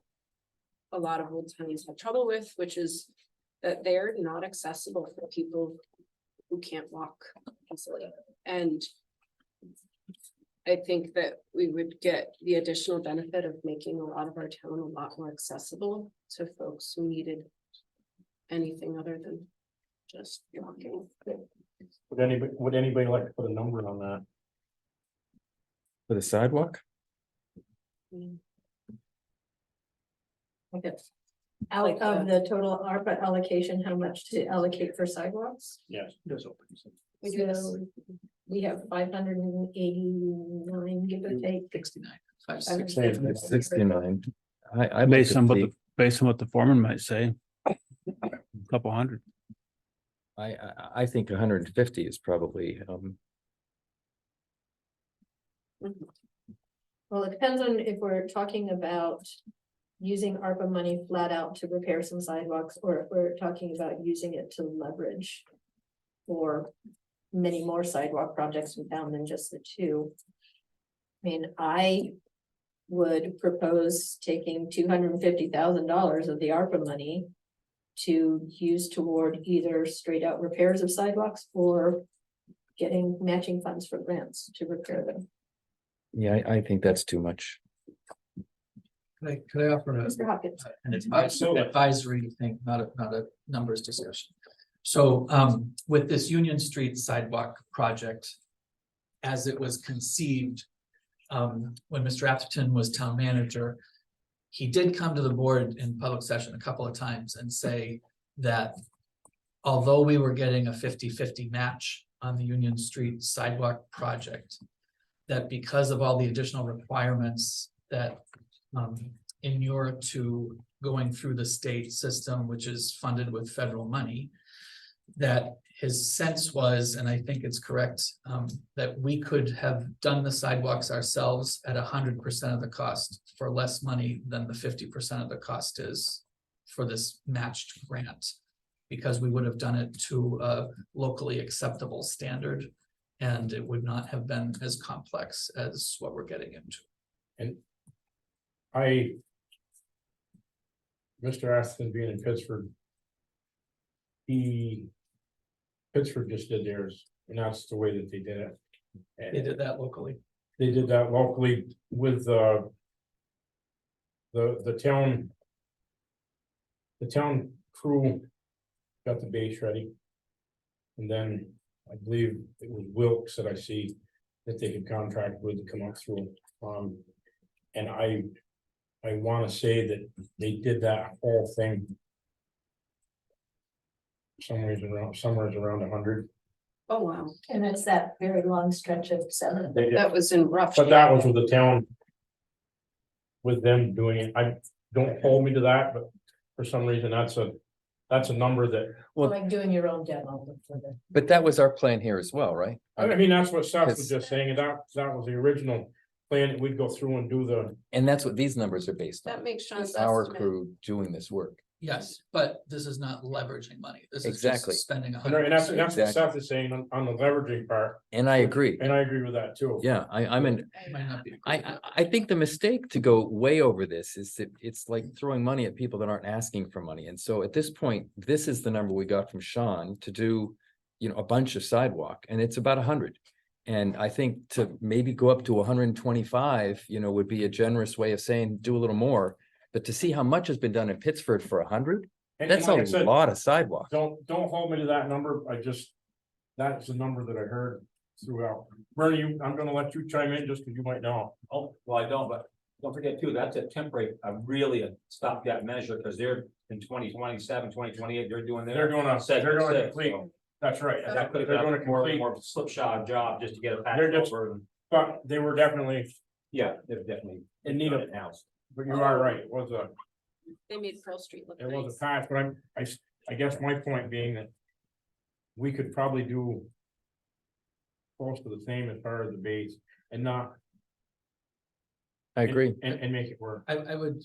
a lot of old towns have trouble with, which is that they're not accessible for people who can't walk easily. And I think that we would get the additional benefit of making a lot of our town a lot more accessible to folks who needed anything other than just walking. Would anybody like to put a number on that? For the sidewalk? okay. Out of the total ARPA allocation, how much to allocate for sidewalks? Yes. We do, we have 589, give or take. 69. 69. I Based on what the foreman might say. A couple hundred. I think 150 is probably, Well, it depends on if we're talking about using ARPA money flat out to repair some sidewalks, or if we're talking about using it to leverage for many more sidewalk projects in town than just the two. I mean, I would propose taking $250,000 of the ARPA money to use toward either straight out repairs of sidewalks or getting matching funds for grants to repair them. yeah, I think that's too much. Could I offer Mr. Hopkins. an advisory thing, not a numbers discussion? So with this Union Street sidewalk project, as it was conceived, when Mr. Atherton was town manager, he did come to the board in public session a couple of times and say that although we were getting a 50-50 match on the Union Street sidewalk project, that because of all the additional requirements that inure to going through the state system, which is funded with federal money, that his sense was, and I think it's correct, that we could have done the sidewalks ourselves at 100% of the cost for less money than the 50% of the cost is for this matched grant, because we would have done it to a locally acceptable standard, and it would not have been as complex as what we're getting into. And Mr. Atherton being in Pittsford, Pittsford just did theirs, and that's the way that they did it. And They did that locally. they did that locally with the town. The town crew got the base ready. And then I believe it was Wilkes that I see that they could contract with to come up through. And I want to say that they did that whole thing somewhere around 100. Oh, wow. And it's that very long stretch of 7. They did. That was in rough. But that was with the town. With them doing it, don't hold me to that, but for some reason, that's a number that, Like doing your own demo. But that was our plan here as well, right? I mean, that's what Seth was Because- just saying, and that was the original plan, that we'd go through and do the. And that's what these numbers are based on. That makes Sean's Our estimate. crew doing this work. Yes, but this is not leveraging money. This is Exactly. just spending. And that's what Exactly. Seth is saying on the leveraging part, And I agree. and I agree with that too. Yeah, I'm in, It might not be. I think the mistake to go way over this is that it's like throwing money at people that aren't asking for money. And so at this point, this is the number we got from Sean to do, a bunch of sidewalk, and it's about 100. And I think to maybe go up to 125, would be a generous way of saying, do a little more. But to see how much has been done in Pittsford for 100, And That's like I a said, lot of sidewalks. don't hold me to that number, that's the number that I heard throughout. Bernie, I'm gonna let you chime in just because you might know. Oh, well, I don't, but don't forget too, that's a temporary, really a stopgap measure, because they're in 2027, 2028. They're doing their. They're doing a, segment they're going to six, complete, so that's right. That could They're have gonna been more, complete, more of a slipshod job just to get it back They're just- over. And, but they were definitely yeah, they're definitely in need of, in-house. but you are right, it was a, They made Pearl Street look it was nice. a patch, but I guess my point being that we could probably do close to the same as far as the base and not. I agree. And make it work. I would,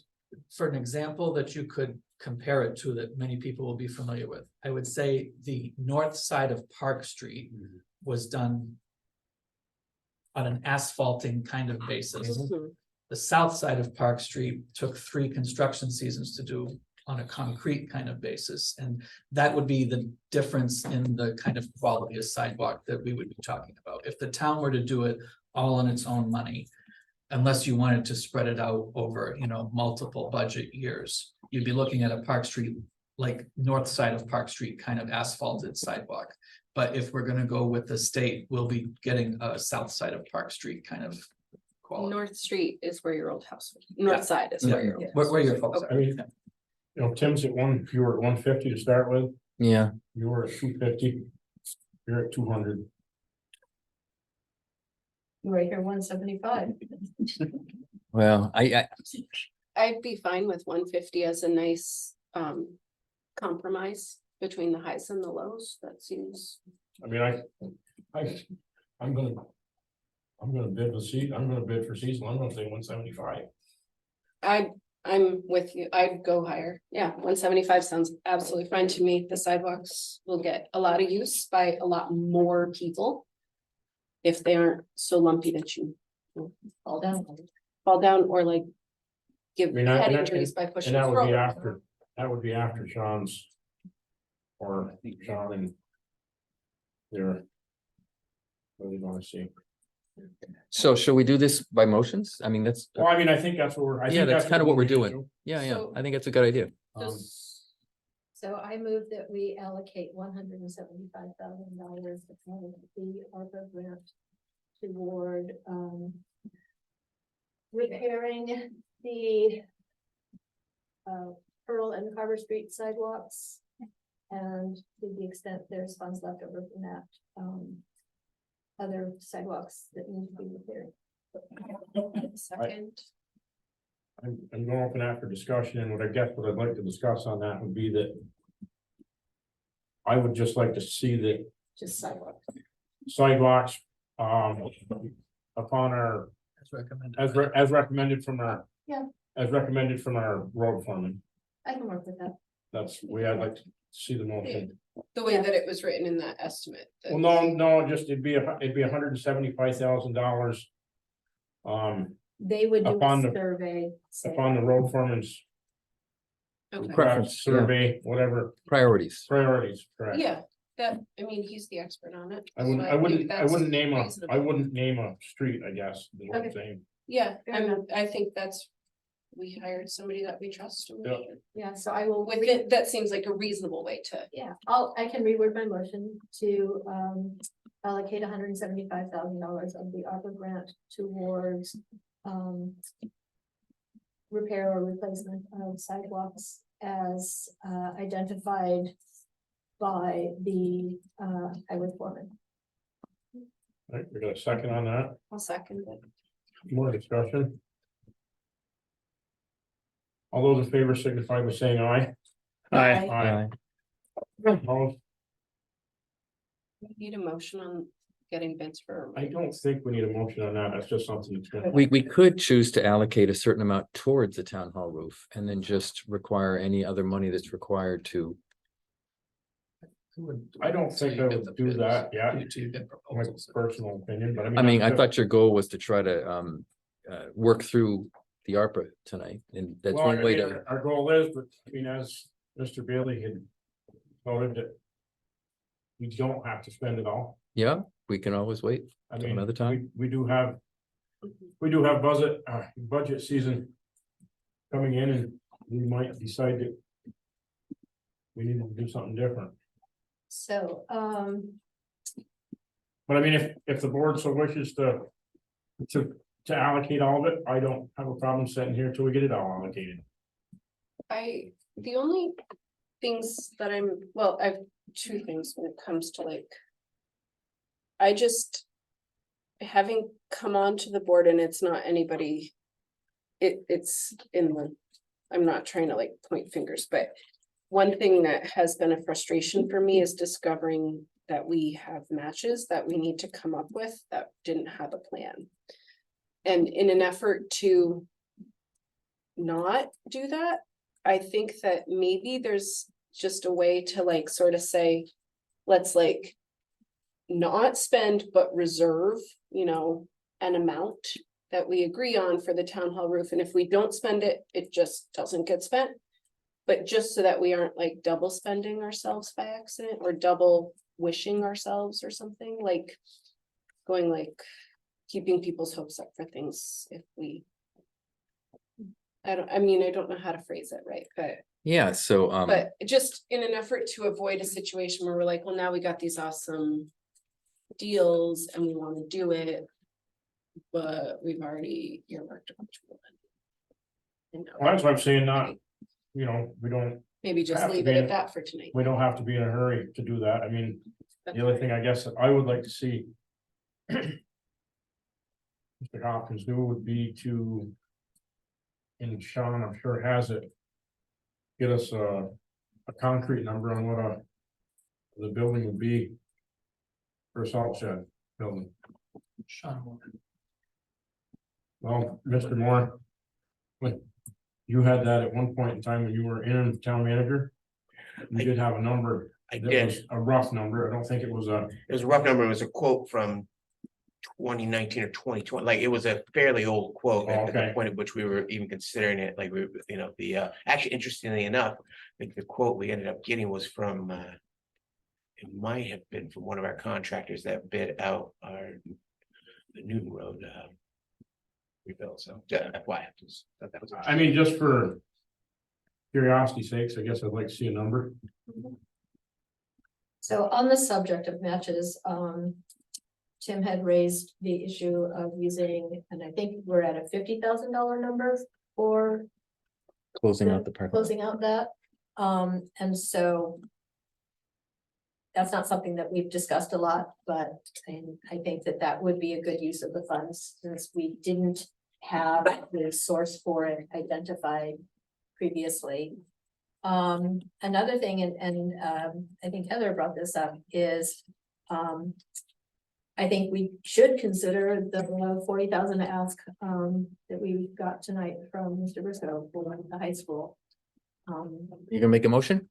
for an example that you could compare it to that many people will be familiar with, I would say the north side of Park Street was done on an asphalting kind of basis. The south side of Park Street took 3 construction seasons to do on a concrete kind of basis. And that would be the difference in the kind of quality of sidewalk that we would be talking about. If the town were to do it all on its own money, unless you wanted to spread it out over, multiple budget years, you'd be looking at a Park Street, like north side of Park Street kind of asphalted sidewalk. But if we're gonna go with the state, we'll be getting a south side of Park Street kind of quality. North Street is where your old house was. North side is where your. old Where house your was. folks Okay. are. I mean, Tim's at you were at 150 to start with, Yeah, you were at 250. You're at 200. Right here, 175. well, I'd be fine with 150 as a nice compromise between the highs and the lows. That seems. I mean, I'm gonna bid for seasonal, I'm gonna say 175. I'm with you. I'd go higher. Yeah, 175 sounds absolutely fine to me. The sidewalks will get a lot of use by a lot more people. If they aren't so lumpy that you Fall down. or like give I mean, head and injuries by pushing. And that would be forward. after Sean's. Or Sean and. Their. What do you wanna see? so shall we do this by motions? I mean, that's, Well, I mean, I think that's what we're. I yeah, think that's kind of what we we're need to doing. do. Yeah, So- I think that's a good idea. So I move that we allocate $175,000 of the ARPA grant toward repairing the Pearl and Carver Street sidewalks. And to the extent there's funds left over from that, other sidewalks that need to be repaired. Second, I'm going to open that for discussion, and what I'd like to discuss on that would be that. I would just like to see that Just sidewalks. sidewalks, upon our, As recommended. as recommended from our. Yeah. As recommended from our road foreman, I can work with that. that's the way I'd like to see the motion. the way that it was written in that estimate. that- Well, no, just it'd be $175,000. They would do Upon a the- survey. say- Upon the road foreman's Okay. Preference, yeah. survey, whatever, Priorities. priorities, correct? Yeah, he's the expert on it. I so wouldn't, I think wouldn't, I that's wouldn't name reasonable. name a street, I guess, is what I'm Okay. saying. Yeah, Fair enough. I think we hired somebody that we trust. and we Yeah. should- Yeah, so I will. With it, that seems like a reasonable way to. Yeah, I can reword my motion to allocate $175,000 of the ARPA grant towards repair or replacement of sidewalks as identified by the highway foreman. Right, we got a second on that, I'll second it. more discussion. All those in favor signify by saying aye. Aye. Aye. Opposed? Need a motion on getting bids for. I don't think we need a motion on that, that's just something that's gonna. We could choose to allocate a certain amount towards the town hall roof and then just require any other money that's required to. I don't think I would do that, yeah, Till you get my proposals. personal opinion, but I mean. I mean, I that's thought your goal was to try to work through the ARPA tonight, and that's Well, one I way mean, to, our goal is, but I mean, as Mr. Bailey had noted that. We don't have to spend it all. yeah, we can always wait I till mean, another time. we do have budget season coming in, and we might decide to we need to do something different. So, But I mean, if the board so wishes to allocate all of it, I don't have a problem sitting here till we get it all allocated. The only things that well, I have two things when it comes to like. I just. Having come onto the board and it's not anybody. It's in the, I'm not trying to like point fingers, but. One thing that has been a frustration for me is discovering that we have matches that we need to come up with that didn't have a plan. And in an effort to. Not do that, I think that maybe there's just a way to like sort of say, let's like. Not spend, but reserve, an amount that we agree on for the town hall roof, and if we don't spend it, it just doesn't get spent. But just so that we aren't like double spending ourselves by accident or double wishing ourselves or something like. Going like, keeping people's hopes up for things if we. I don't know how to phrase it right, but. Yeah, so, But just in an effort to avoid a situation where we're like, well, now we got these awesome deals and we want to do it. But we've already earmarked a bunch of money. Well, that's what I'm saying, we don't, Maybe just have to leave be it in- at that for tonight. we don't have to be in a hurry to do that. I mean, That's the only fine. thing I guess that I would like to see. Mr. Hopkins do would be to. And Sean, I'm sure has it. Get us a concrete number on what the building would be. For a salt shed building. Sean. Well, Mr. Moore. You had that at one point in time when you were in town manager. You did have a number. I That did. was a rough number. I don't think it was a, It was a rough number. It was a quote from 2019 or 2020. Like it was a fairly old quote at the Okay. point at which we were even considering it. Like we, actually interestingly enough, like the quote we ended up getting was from. It might have been from one of our contractors that bid out the Newton Road. Rebuild. So FYI, that was. I mean, just for. Curiosity's sakes, I guess I'd like to see a number. so on the subject of matches, Tim had raised the issue of using, and I think we're at a $50,000 number for closing out the parking lot. closing out that. And so that's not something that we've discussed a lot, but I think that would be a good use of the funds since we didn't have the source for it identified previously. Another thing, and I think Heather brought this up, is I think we should consider the 40,000 ask that we got tonight from Mr. Briscoe for the high school. You gonna make a motion?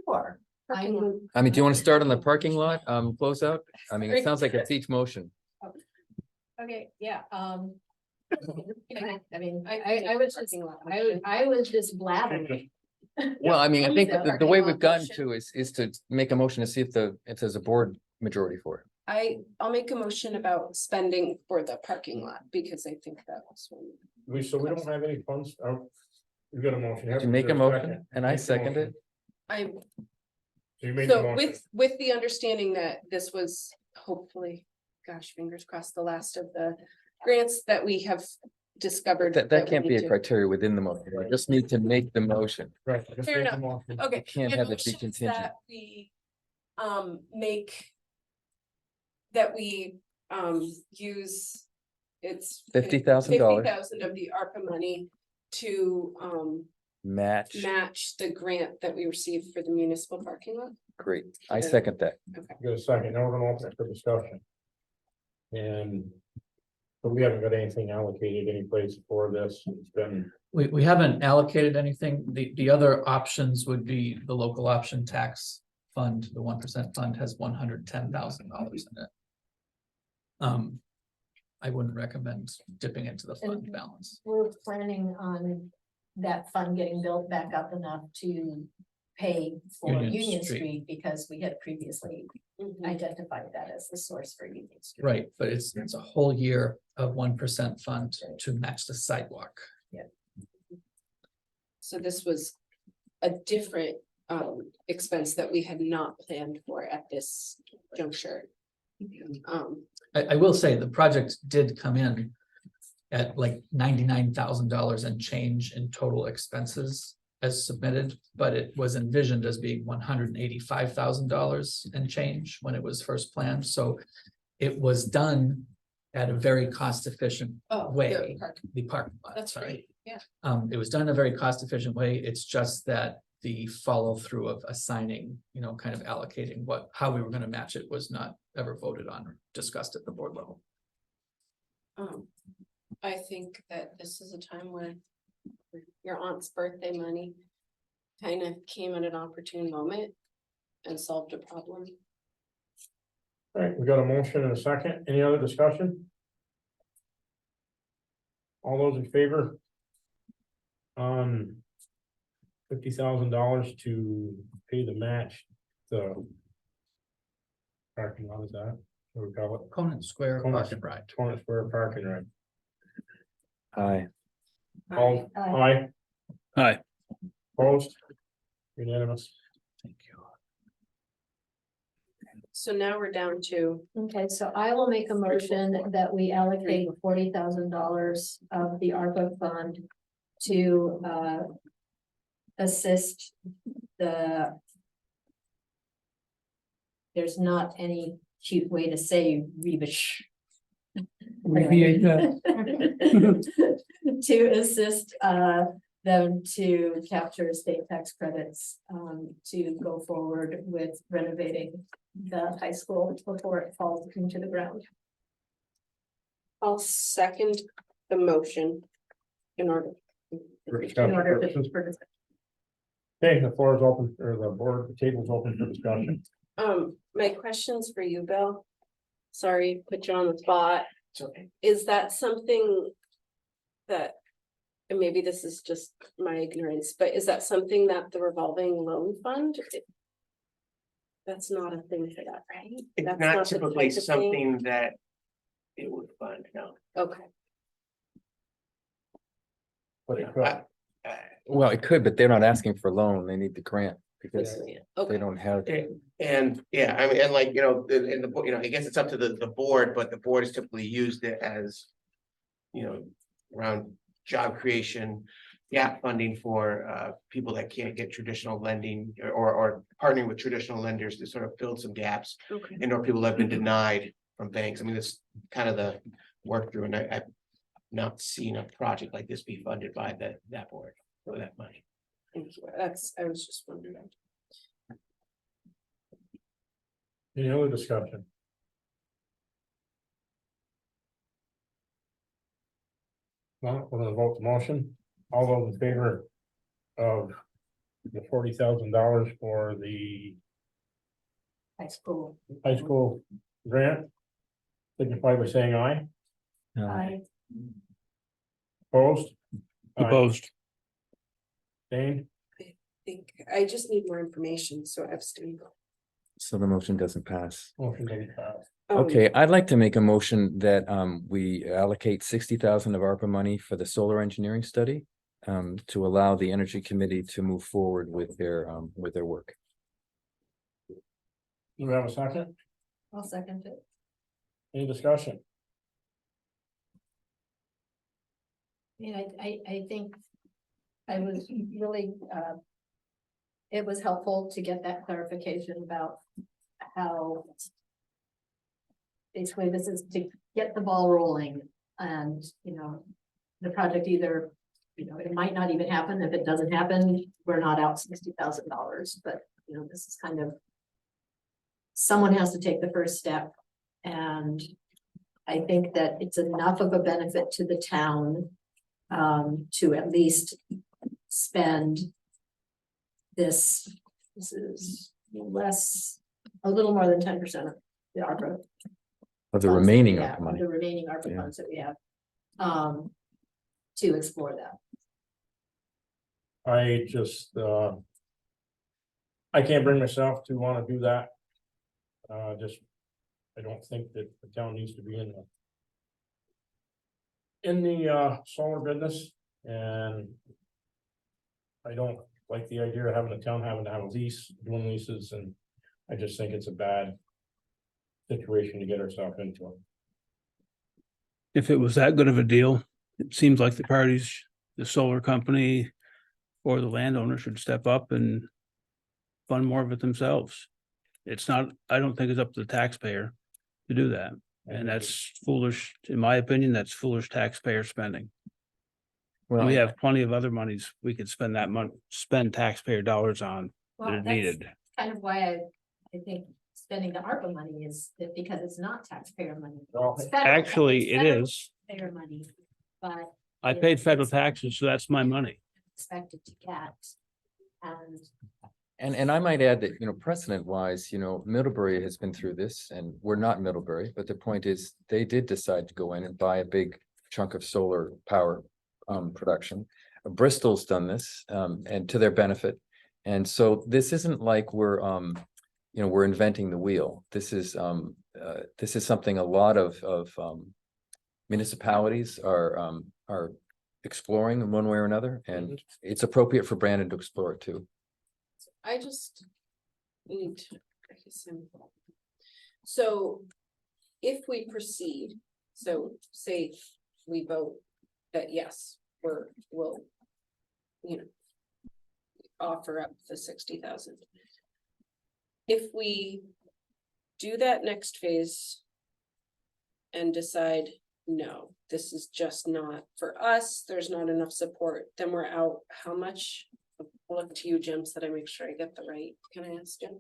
Sure. I would, I mean, do you want to start on the parking lot, closeout? I mean, it sounds like it's each motion. okay, yeah, I mean, I was just, I was just blabbing. Well, I mean, I think So- the way we've gotten to is to make a motion to see if there's a board majority for it. I'll make a motion about spending for the parking lot because I think that was one. We don't have any funds, you got a motion. Did you make a motion and I second it? So you made the So motion. with the understanding that this was hopefully, gosh, fingers crossed, the last of the grants that we have discovered. That we can't be need a to- criteria within the motion. I just need to make the motion. Right. just Fair make the enough. motion. Okay. can't my have it be motion is contingent. that we, make. That we, use, it's. $50,000. $50,000 of the ARPA money to, Match, match the grant that we received for the municipal parking lot. great. I second that. Get a second, now we're gonna open it for discussion. And. But we haven't got anything allocated any place for this, it's been, We haven't allocated anything. The other options would be the local option tax fund, the 1% fund has $110,000 in it. I wouldn't recommend dipping into the fund balance. We're planning on that fund getting built back up enough to pay for Union Union Street. Street because we had previously Mhm. identified that as the source for Union Street. Right, but it's a whole year of 1% fund to match the sidewalk. So this was a different expense that we had not planned for at this juncture. I will say the project did come in at like $99,000 and change in total expenses as submitted, but it was envisioned as being $185,000 and change when it was first planned. So it was done at a very cost efficient way. The parking lot, That's sorry. right, yeah. It was done in a very cost efficient way. It's just that the follow through of assigning, kind of allocating how we were gonna match it was not ever voted on or discussed at the board level. I think that this is a time where your aunt's birthday money kind of came at an opportune moment and solved a problem. All right, we got a motion and a second. Any other discussion? All those in favor? $50,000 to pay the match, the parking lot, is that what we call it? Conant Square Park and Ride. Conant Square Parking Ride. Aye. All, aye, Aye. opposed? Unanimous. Thank you. So now we're down to, Okay, so I will make a motion that we allocate $40,000 of the ARPA fund to assist the. There's not any cute way to say Rebish. Abbreviate that. To assist them to capture state tax credits to go forward with renovating the high school before it falls into the ground. I'll second the motion in order. For In discussion order purposes. for discussion. Okay, the floor is open, or the board, the table's open for discussion. My question's for you, Bill. Sorry, put you on the spot. Is that something that, and maybe this is just my ignorance, but is that something that the revolving loan fund? That's not a thing for that, right? It's That's not the typically type of thing? something that it would fund, no. Okay, But it could. Well, it could, but they're not asking for a loan. They need the grant because they okay, don't have. And yeah, I mean, and like, in the, I guess it's up to the board, but the board has typically used it as. Around job creation, gap funding for people that can't get traditional lending or partnering with traditional lenders to sort of fill some gaps. okay. And or people have been denied from banks. I mean, that's kind of the work through, and I've not seen a project like this be funded by that board for that money. Thank you. I was just wondering. Any other discussion? Well, we're gonna vote the motion. All those in favor of the $40,000 for the High school. high school grant? Signify by saying aye. Opposed? Aye. Opposed. Abstained? I just need more information, so abstain. So the motion doesn't pass. Motion doesn't pass. Okay, I'd like to make a motion that we allocate 60,000 of ARPA money for the solar engineering study. To allow the Energy Committee to move forward with their work. Do we have a second? I'll second it. Any discussion? I think I was really, it was helpful to get that clarification about how basically this is to get the ball rolling and, the project either, it might not even happen. If it doesn't happen, we're not out $60,000, but, this is kind of someone has to take the first step. And I think that it's enough of a benefit to the town to at least spend this is a little more than 10% of the ARPA. Of the funds that remaining we ARPA have, money. The remaining ARPA Yeah. funds that we have. To explore that. I just, I can't bring myself to want to do that. I don't think that the town needs to be in the solar business, and I don't like the idea of having the town having to have a lease, doing leases, and I just think it's a bad situation to get ourselves into. If it was that good of a deal, it seems like the parties, the solar company or the landowner should step up and fund more of it themselves. It's not, I don't think it's up to the taxpayer to do that. And that's foolish, in my opinion, that's foolish taxpayer spending. Well, We have plenty of other monies we could spend that money, spend taxpayer dollars on that Well, are that's needed. kind of why I think spending the ARPA money is that because it's not taxpayer money. Well, It's federal- Actually, it's it federal is. Taxpayer money, but I paid federal taxes, so that's my money. expected to get. And And I might add that, precedent wise, Middlebury has been through this and we're not Middlebury, but the point is they did decide to go in and buy a big chunk of solar power production. Bristol's done this and to their benefit. And so this isn't like we're inventing the wheel. This is something a lot of municipalities are exploring in one way or another, and it's appropriate for Brandon to explore it too. I just need to. So if we proceed, so say we vote that yes, we'll, offer up the 60,000. If we do that next phase and decide, no, this is just not for us, there's not enough support, then we're out, how much? I'll look to you, Jim, so that I make sure I get the right, can I ask Jim?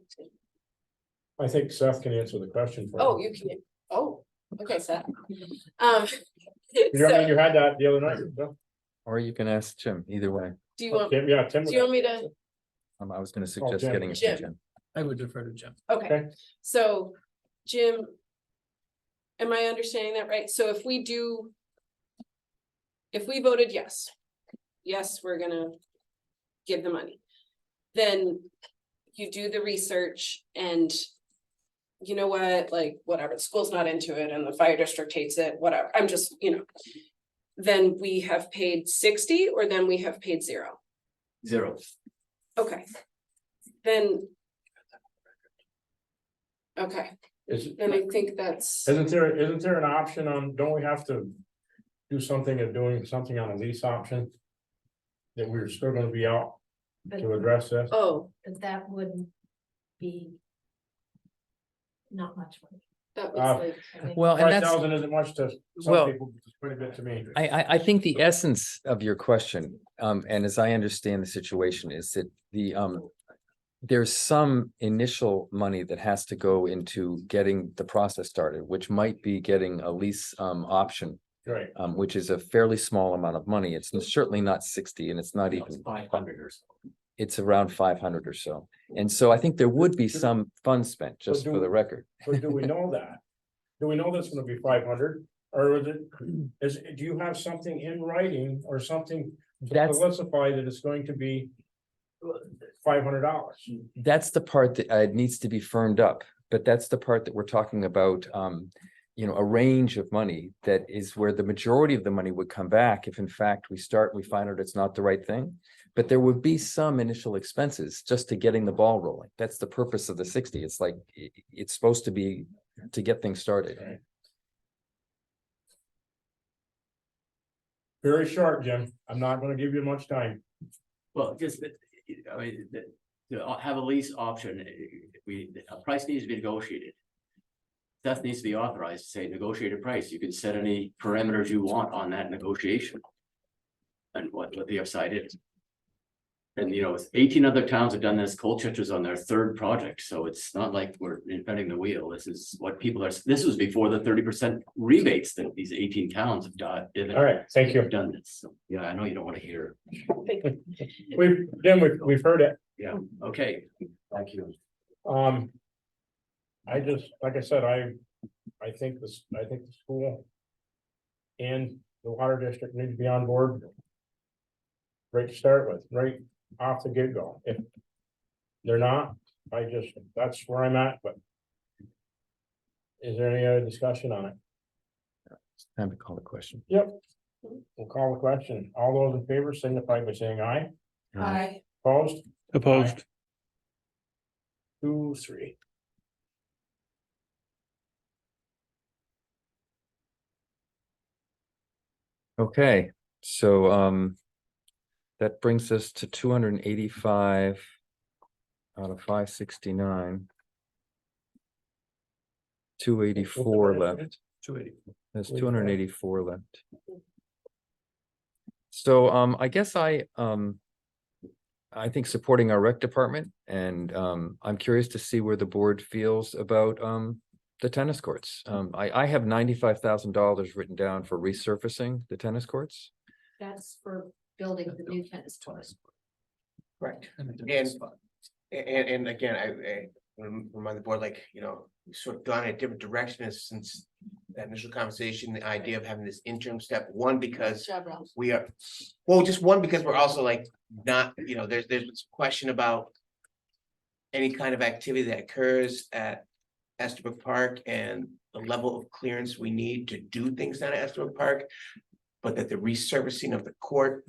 I think Seth can answer the question for Oh, you. you can, oh, okay, Seth. You had that the other night, Bill? Or you can ask Jim, either way. Do you want, Tim, yeah, Tim. do you want me to, I was gonna suggest Jim. getting it Jim. from Jim. I would defer to Jim. okay, Okay. so, Jim. Am I understanding that right? So if we do. If we voted yes, we're gonna give the money. Then you do the research and. You know what, like, whatever, the school's not into it and the fire district hates it, whatever, I'm just, Then we have paid 60 or then we have paid 0? 0. Okay. Then. Okay, then I think that's, Isn't there an option on, don't we have to do something of doing something on a lease option? That we're still gonna be out to address this? oh, but that wouldn't be not much money. that was like, I mean, Well, and that's. 5,000 isn't much to some Well, people, it's quite a bit to me. I think the essence of your question, and as I understand the situation, is that there's some initial money that has to go into getting the process started, which might be getting a lease option, Right, which is a fairly small amount of money. It's certainly not 60, and it's not even, 500 or so. it's around 500 or so. And so I think there would be some funds spent, just for the record. but do we know that? Do we know that's gonna be 500, or do you have something in writing or something to That's- specify that it's going to be $500? That's the part that needs to be firmed up, but that's the part that we're talking about. A range of money that is where the majority of the money would come back if in fact we find out it's not the right thing. But there would be some initial expenses just to getting the ball rolling. That's the purpose of the 60. It's like, it's supposed to be to get things started. Right. Very short, Jim. I'm not gonna give you much time. Well, just, to have a lease option, a price needs to be negotiated. That needs to be authorized to say negotiated price. You can set any parameters you want on that negotiation. And what the upside is. And 18 other towns have done this. Colchester's on their 3rd project, so it's not like we're inventing the wheel. This is what people are, this was before the 30% rebates that these 18 towns have done. All right, thank you. Done this, so, yeah, I know you don't want to hear. We've heard it. Yeah, okay, thank you. I just, like I said, I think the school and the water district need to be on board. Right to start with, right off the get-go. If they're not, that's where I'm at, but. Is there any other discussion on it? Time to call the question. Yep. We'll call the question. All those in favor signify by saying aye. Aye. Opposed? Opposed. 2, 3. Okay, so that brings us to 285 out of 569. 284 left. 280. There's 284 left. So I guess I think supporting our rec department, and I'm curious to see where the board feels about the tennis courts. I have $95,000 written down for resurfacing the tennis courts. That's for building the new tennis courts. Correct. And a different And- spot. And again, I remind the board, like, you know, we've sort of gone in a different direction since that initial conversation, the idea of having this interim step, one, because Job, Ralph. we are, well, just one, because we're also like, not, you know, there's this question about any kind of activity that occurs at Estabrook Park and the level of clearance we need to do things down at Estabrook Park, but that the resurfacing of the court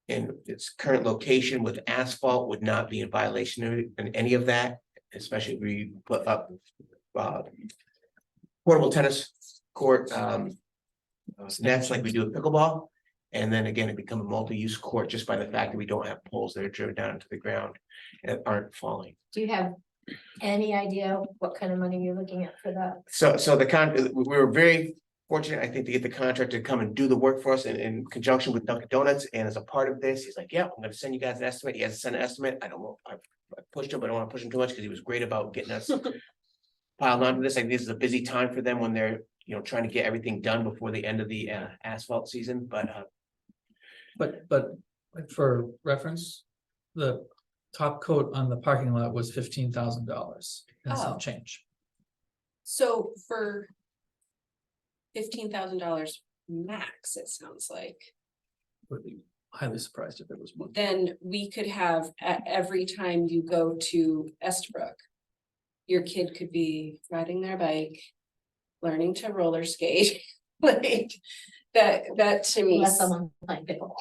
in its current location with asphalt would not be in violation of any of that, especially if we put up portable tennis court nets like we do at pickleball. And then again, it become a multi-use court just by the fact that we don't have poles that are driven down into the ground and aren't falling. Do you have any idea what kind of money you're looking at for that? So we were very fortunate, I think, to get the contractor to come and do the work for us in conjunction with Dunkin' Donuts. And as a part of this, he's like, yeah, I'm gonna send you guys an estimate. He has to send an estimate. I don't know. I pushed him, but I don't want to push him too much because he was great about getting us piled onto this. Like, this is a busy time for them when they're, you know, trying to get everything done before the end of the asphalt season, but But like for reference, the top coat on the parking lot was $15,000 and Oh. some change. So for $15,000 max, it sounds like, Would be highly surprised if it was more. then we could have every time you go to Estabrook, your kid could be riding their bike, learning to roller skate, like that to me. Unless someone playing pickleball.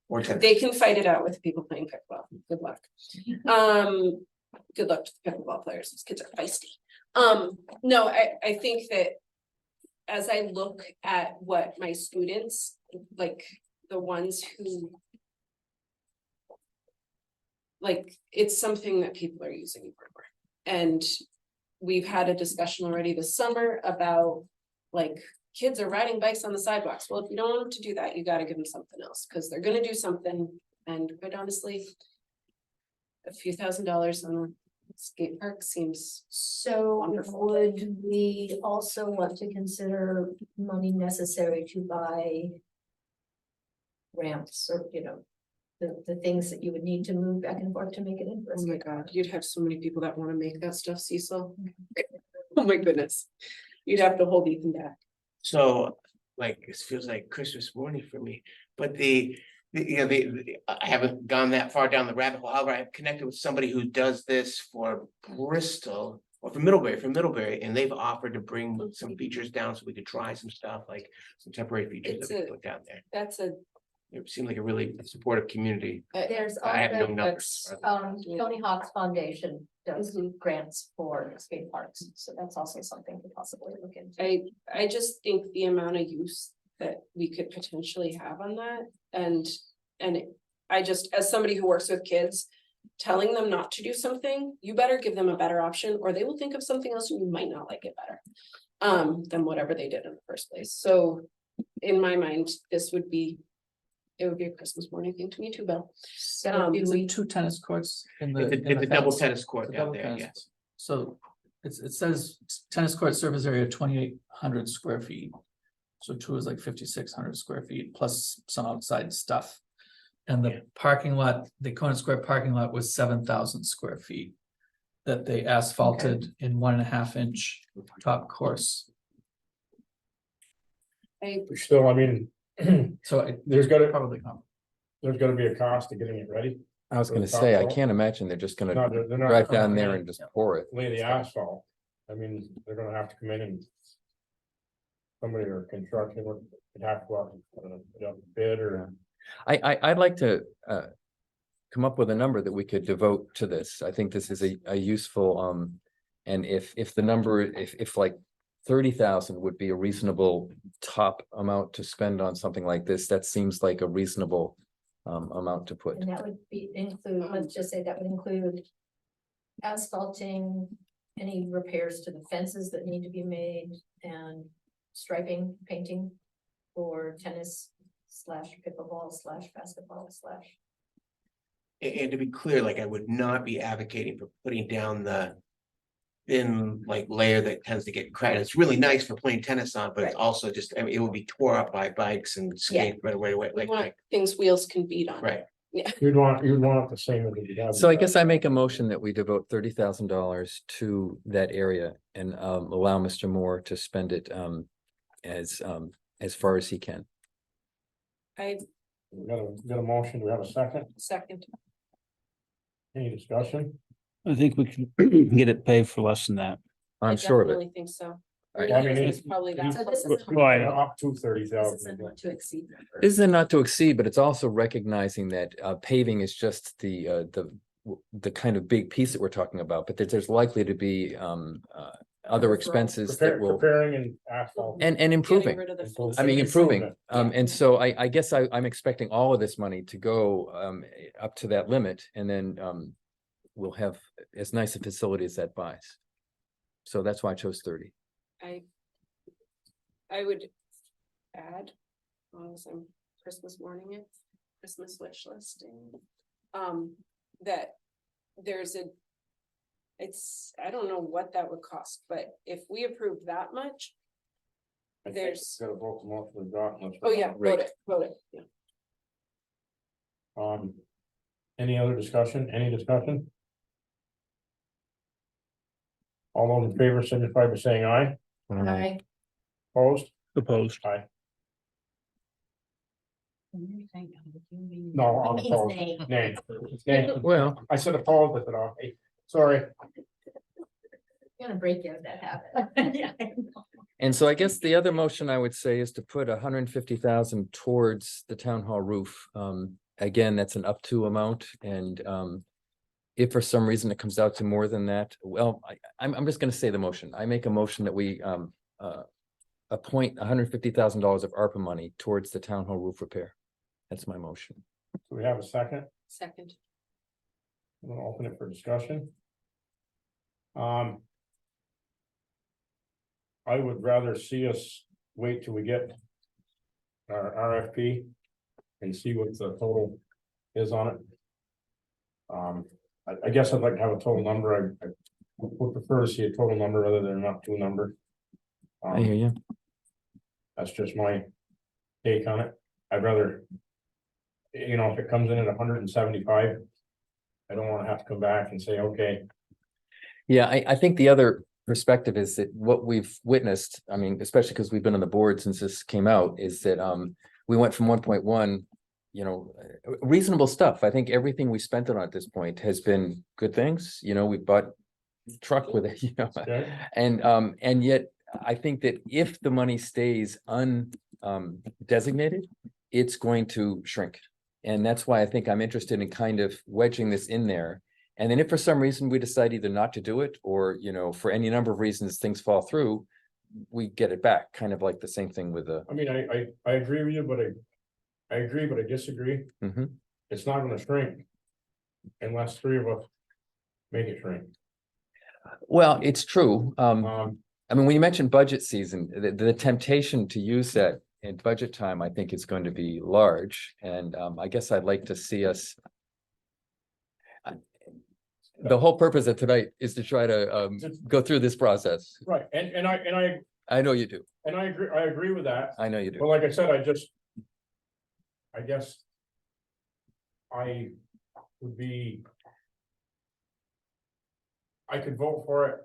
or tennis. They can fight it out with the people playing pickleball. Good luck. Good luck to the pickleball players. These kids are feisty. No, I think that as I look at what my students, like the ones who like, it's something that people are using more. And we've had a discussion already this summer about like kids are riding bikes on the sidewalks. Well, if you don't want them to do that, you gotta give them something else, because they're gonna do something. And quite honestly, a few $1,000s on a skate park seems, So Wonderful. would we also want to consider money necessary to buy ramps or, you know, the things that you would need to move back and forth to make it oh my interesting? God, you'd have so many people that wanna make that stuff, Cecil. Oh my goodness, you'd have to hold Ethan back. So, like, it feels like Christmas morning for me, but you know, I haven't gone that far down the rabbit hole. However, I've connected with somebody who does this for Bristol or for Middlebury, and they've offered to bring some features down so we could try some stuff, like some temporary features It's that we a- put down there. That's a, It seemed like a really supportive community. There's I have no also, numbers. Tony Hawk's Foundation does Mhm. grants for skate parks, so that's also something to possibly look into. I just think the amount of use that we could potentially have on that and I just, as somebody who works with kids, telling them not to do something, you better give them a better option or they will think of something else and you might not like it better. Than whatever they did in the first place. So in my mind, it would be a Christmas morning thing to me too, Bill. Do Is we- it 2 tennis courts in the? It's in a the double fence? tennis court It's a down double there, tennis yes. court. So it says tennis court surface area 2,800 square feet. So 2 is like 5,600 square feet plus some outside stuff. And the parking lot, the Conant Square parking lot was 7,000 square feet. That they asphalted in 1.5 inch top course. Still, I mean, So there's gotta, probably not. there's gotta be a cost to getting it ready. I was For gonna the say, I topsoil? can't imagine they're just gonna No, they're not drive gonna down come there in and just pour it. Lay the asphalt. I mean, they're gonna have to come in and somebody or construction would have to go out and put a bid or. I'd like to come up with a number that we could devote to this. I think this is a useful, and if the number, if like 30,000 would be a reasonable top amount to spend on something like this, that seems like a reasonable amount to put. And that would be include, let's just say that would include asphalting, any repairs to the fences that need to be made, and striping, painting for tennis / pickleball / basketball / And to be clear, like I would not be advocating for putting down the thin like layer that tends to get cracked. It's really nice for playing tennis on, but it's Right. also just, I mean, it would be tore up by bikes and skate right away, We like, want things wheels can beat on. right. You'd want it the same as you have. So I guess I make a motion that we devote $30,000 to that area and allow Mr. Moore to spend it as far as he can. I We got a motion, do we have a second? second. Any discussion? I think we can get it paid for less than that. I I'm sure of it. definitely think so. Right. I mean, It's probably that. So this is Up to this 30,000. isn't not to exceed. number. This is a not to exceed, but it's also recognizing that paving is just the kind of big piece that we're talking about, but that there's likely to be other expenses that will, Preparing and asphalt. and Getting improving. rid of the And fence. I mean, Improvement. improving. And so I guess I'm expecting all of this money to go up to that limit, and then we'll have as nice a facility as that buys. So that's why I chose 30. I would add, as I'm Christmas morning it, Christmas wish listing. That there's I don't know what that would cost, but if we approve that much, I think there's- Gotta vote the motion we've got. Let's- oh yeah, Right. vote it, yeah. Any other discussion? Any discussion? All those in favor signify by saying aye. Aye. Opposed? Opposed. Aye. No. No, I'm Means opposed. nay. Nay. Nay. Well, I said opposed with it off. Sorry. Gonna break you of that habit. Yeah, I know. and so I guess the other motion I would say is to put 150,000 towards the town hall roof. Again, that's an up to amount, and if for some reason it comes out to more than that, well, I'm just gonna say the motion. I make a motion that we appoint $150,000 of ARPA money towards the town hall roof repair. That's my motion. Do we have a second? Second. We'll open it for discussion. I would rather see us wait till we get our RFP and see what the total is on it. I guess I'd like to have a total number. I would prefer to see a total number rather than an up to number. I hear you. That's just my take on it. I'd rather, you know, if it comes in at 175, I don't want to have to come back and say, okay, Yeah, I think the other perspective is that what we've witnessed, I mean, especially because we've been on the board since this came out, is that we went from 1.1, you know, reasonable stuff. I think everything we spent it on at this point has been good things. You know, we bought a truck with it, you know, okay, and yet I think that if the money stays designated, it's going to shrink. And that's why I think I'm interested in kind of wedging this in there. And then if for some reason we decide either not to do it, or, you know, for any number of reasons, things fall through, we get it back, kind of like the same thing with the. I mean, I agree with you, but I agree, but I disagree. Mhm. It's not gonna shrink unless three of us make it shrink. Well, it's true. I mean, when you mentioned budget season, the temptation to use that in budget time, I think is going to be large. And I guess I'd like to see us. The whole purpose of tonight is to try to go through this process. Right, and I know you do. I agree with that. I know you But do. like I said, I guess I would be. I could vote for it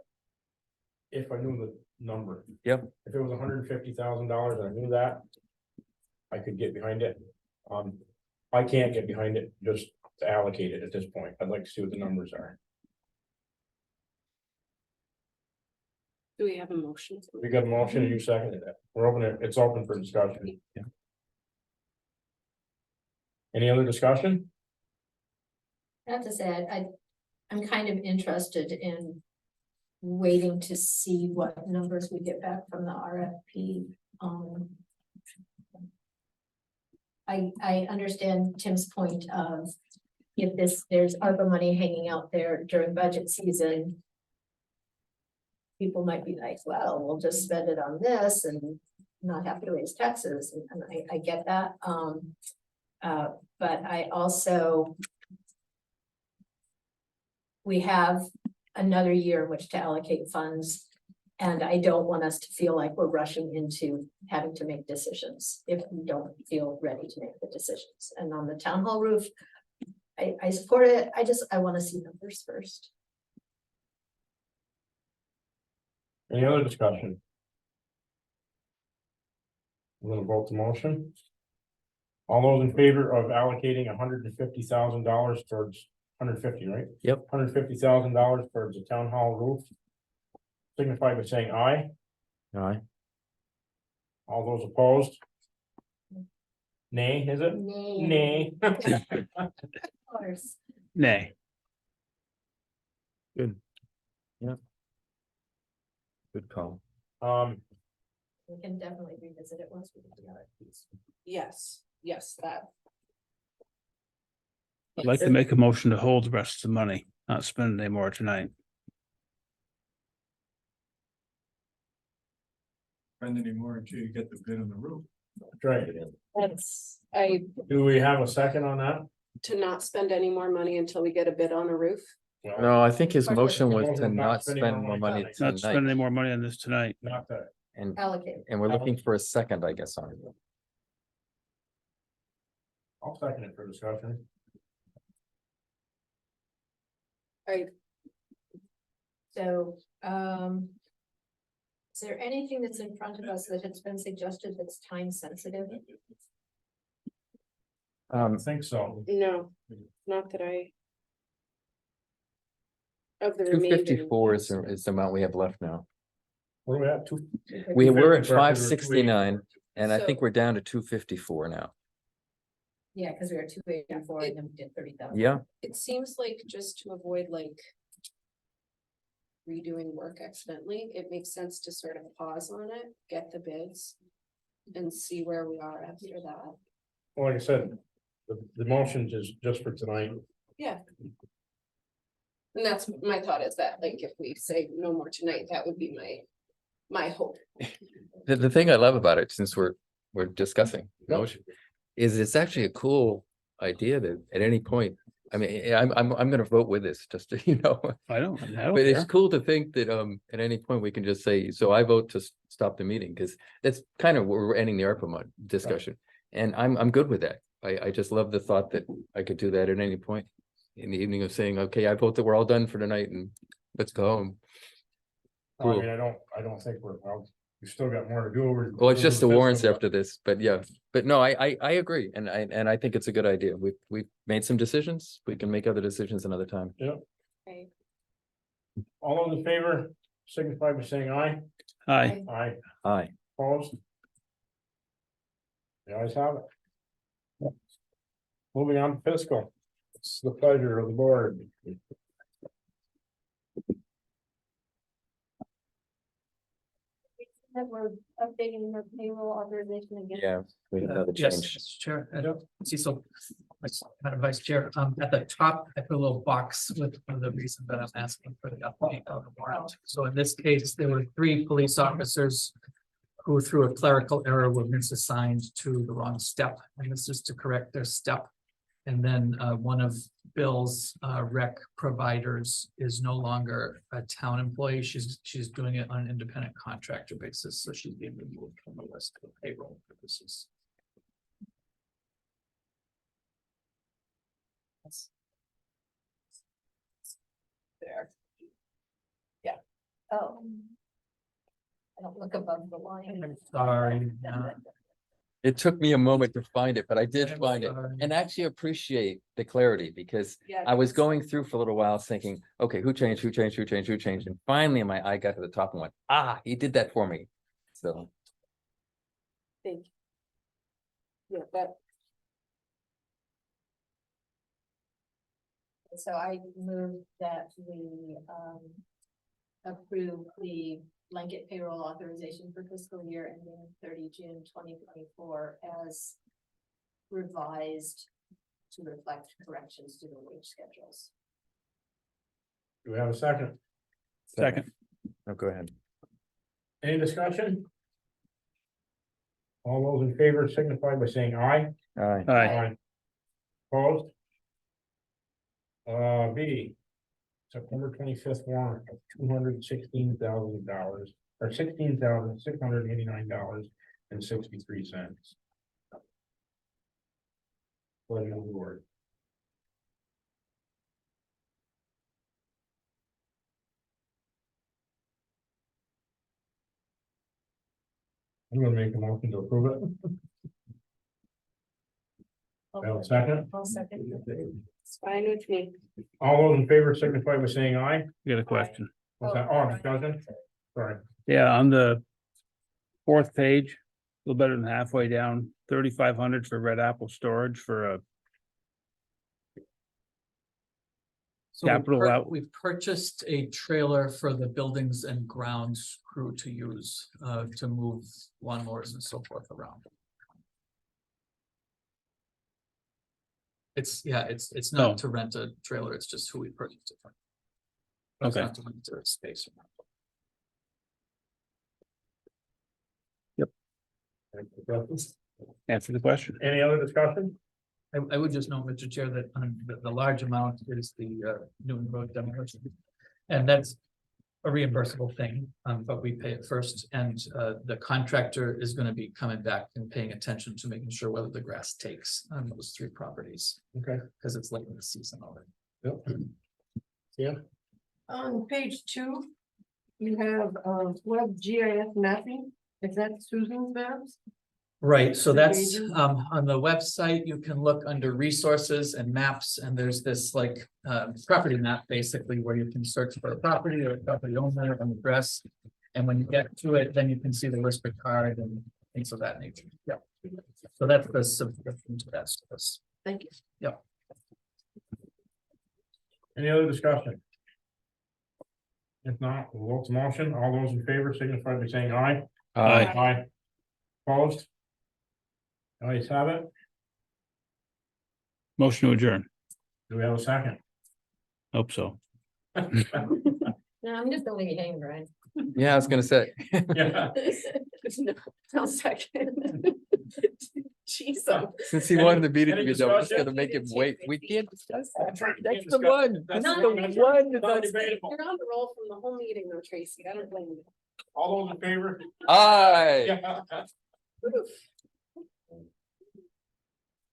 if I knew the number. Yep. If it was $150,000 and I knew that, I could get behind it. I can't get behind it just to allocate it at this point. I'd like to see what the numbers are. Do we have a motion? We got a motion and you seconded it. We're open, it's open for discussion. Yeah. Any other discussion? I have to say, I'm kind of interested in waiting to see what numbers we get back from the RFP. I understand Tim's point of if there's ARPA money hanging out there during budget season. People might be like, well, we'll just spend it on this and not have to raise taxes, and I get that. But I also. We have another year in which to allocate funds. And I don't want us to feel like we're rushing into having to make decisions if we don't feel ready to make the decisions. And on the town hall roof, I support it. I want to see numbers first. Any other discussion? I'm gonna vote the motion. All those in favor of allocating $150,000 towards 150, right? Yep. $150,000 towards the town hall roof. Signify by saying aye. Aye. All those opposed? Nay, is it? Nay. Nay. Of course. Nay. Good. Yeah. Good call. We can definitely revisit it once we get the RFPs. Yes, that. I'd like to make a motion to hold the rest of the money, not spend any more tonight. Spend any more until you get the bid on the roof. That's right. That's, Do we have a second on that? to not spend any more money until we get a bid on a roof. No, I think his But motion was Motion to of not not spending spend more more money money tonight. Not spend any tonight. more money on this tonight. Not that. Allocate. And we're looking for a second, I guess, on it. I'll second it for discussion. So, is there anything that's in front of us that has been suggested that's time sensitive? I don't think so. No, not that I. Of the Two remainder. 54 is the amount we have left now. What do we have? We were at 250, correct, 569, and I So- think we're down to 254 now. Yeah, because we were 284 and then we did 30,000. Yeah, It seems like just to avoid like. Redoing work accidentally, it makes sense to sort of pause on it, get the bids. And see where we are after that. Well, like I said, the motion is just for tonight. Yeah. And that's my thought is that like if we say no more tonight, that would be my hope. the thing I love about it, since we're discussing Yep. motion, is it's actually a cool idea that at any point, I mean, I'm gonna vote with this, just to, I don't but it's care. cool to think that, at any point we can just say, so I vote to stop the meeting, because that's kind of where we're ending the ARPA discussion. And I'm good with that. I just love the thought that I could do that at any point in the evening of saying, okay, I vote that we're all done for tonight and let's go home. I Cool. mean, I don't think we still got more to do. Well, it's just the warrants fiscal, after this, but yeah, but no, I agree, and I think it's a good idea. We've made some decisions. We can make other decisions another time. Okay. All those in favor, signify by saying aye. Aye. Aye, Aye. opposed? The ayes have it. Moving on to fiscal. It's the pleasure of the board. That we're updating the payroll authorization again. Yeah, we have another Yes, change. Mr. Chair, Cecil, Madam Vice Chair, at the top, I put a little box with one of the reasons that I'm asking for the update of the warrant. So in this case, there were 3 police officers who through a clerical error were misassigned to the wrong step, and this is to correct their step. And then one of Bill's rec providers is no longer a town employee. She's doing it on an independent contractor basis, so she's being removed from the list of payroll purposes. There. Oh. I don't look above the line. I'm sorry. It took me a moment to find it, but I did I'm find it, sorry. and actually appreciate the clarity, because Yeah. I was going through for a little while thinking, okay, who changed, and finally my eye got to the top and went, he did that for me. So, Thank you. Yeah, that. So I move that we approve the blanket payroll authorization for fiscal year ending 30 June 2024 as revised to reflect corrections to the wage schedules. Do we have a second? Second. Oh, go ahead. Any discussion? All those in favor signify by saying aye. Aye. Aye. Opposed? B, September 25th warrant of $216,000 or $16,689.63. Pleasure of the board. I'm gonna make a motion to approve it. Have a second? I'll second. It's fine with me. All those in favor signify by saying aye. You got a question? What's that? Oh, discussion? Sorry. Yeah, on the fourth page, a little better than halfway down, 3,500 for Red Apple storage for a So we Capital out. We've purchased a trailer for the buildings and grounds crew to use, to move lawnmowers and so forth around. It's Oh. not to rent a trailer, it's just who we purchased it from. It's Okay. not to rent a space. answer the question. Any other discussion? I would just note, Mr. Chair, that the large amount is the Newton Road demolition. And that's a reimbursable thing, but we pay it first, and the contractor is gonna be coming back and paying attention to making sure whether the grass takes on those 3 properties, Okay. because it's late in the season already. Yep. Yeah. On page 2, you have web GIS mapping. Is that Susan's maps? Right, so The that's pages? on the website, you can look under resources and maps, and there's this like property map basically where you can search for a property or a property owner and address. And when you get to it, then you can see the list of card and things of that nature. Yeah. So that's the subscription to that service. Thank you. Yep. Any other discussion? If not, we'll vote to motion. All those in favor signify by saying aye. Aye. Aye. Opposed? Ayes have it. Motion to adjourn. Do we have a second? Hope so. No, I'm just gonna leave you hanging, Brian. Yeah, I was gonna say. Yeah. I'll second. Jeez. Since he wanted the meeting to Any be done, we're just discussion? gonna make him wait. We can't discuss that. That's right, we That's can't the discuss- one. that's That's the the one. one. Not that's- debatable. You're on the roll from the whole meeting though, Tracy. I don't blame you. All those in favor? Aye. Yeah.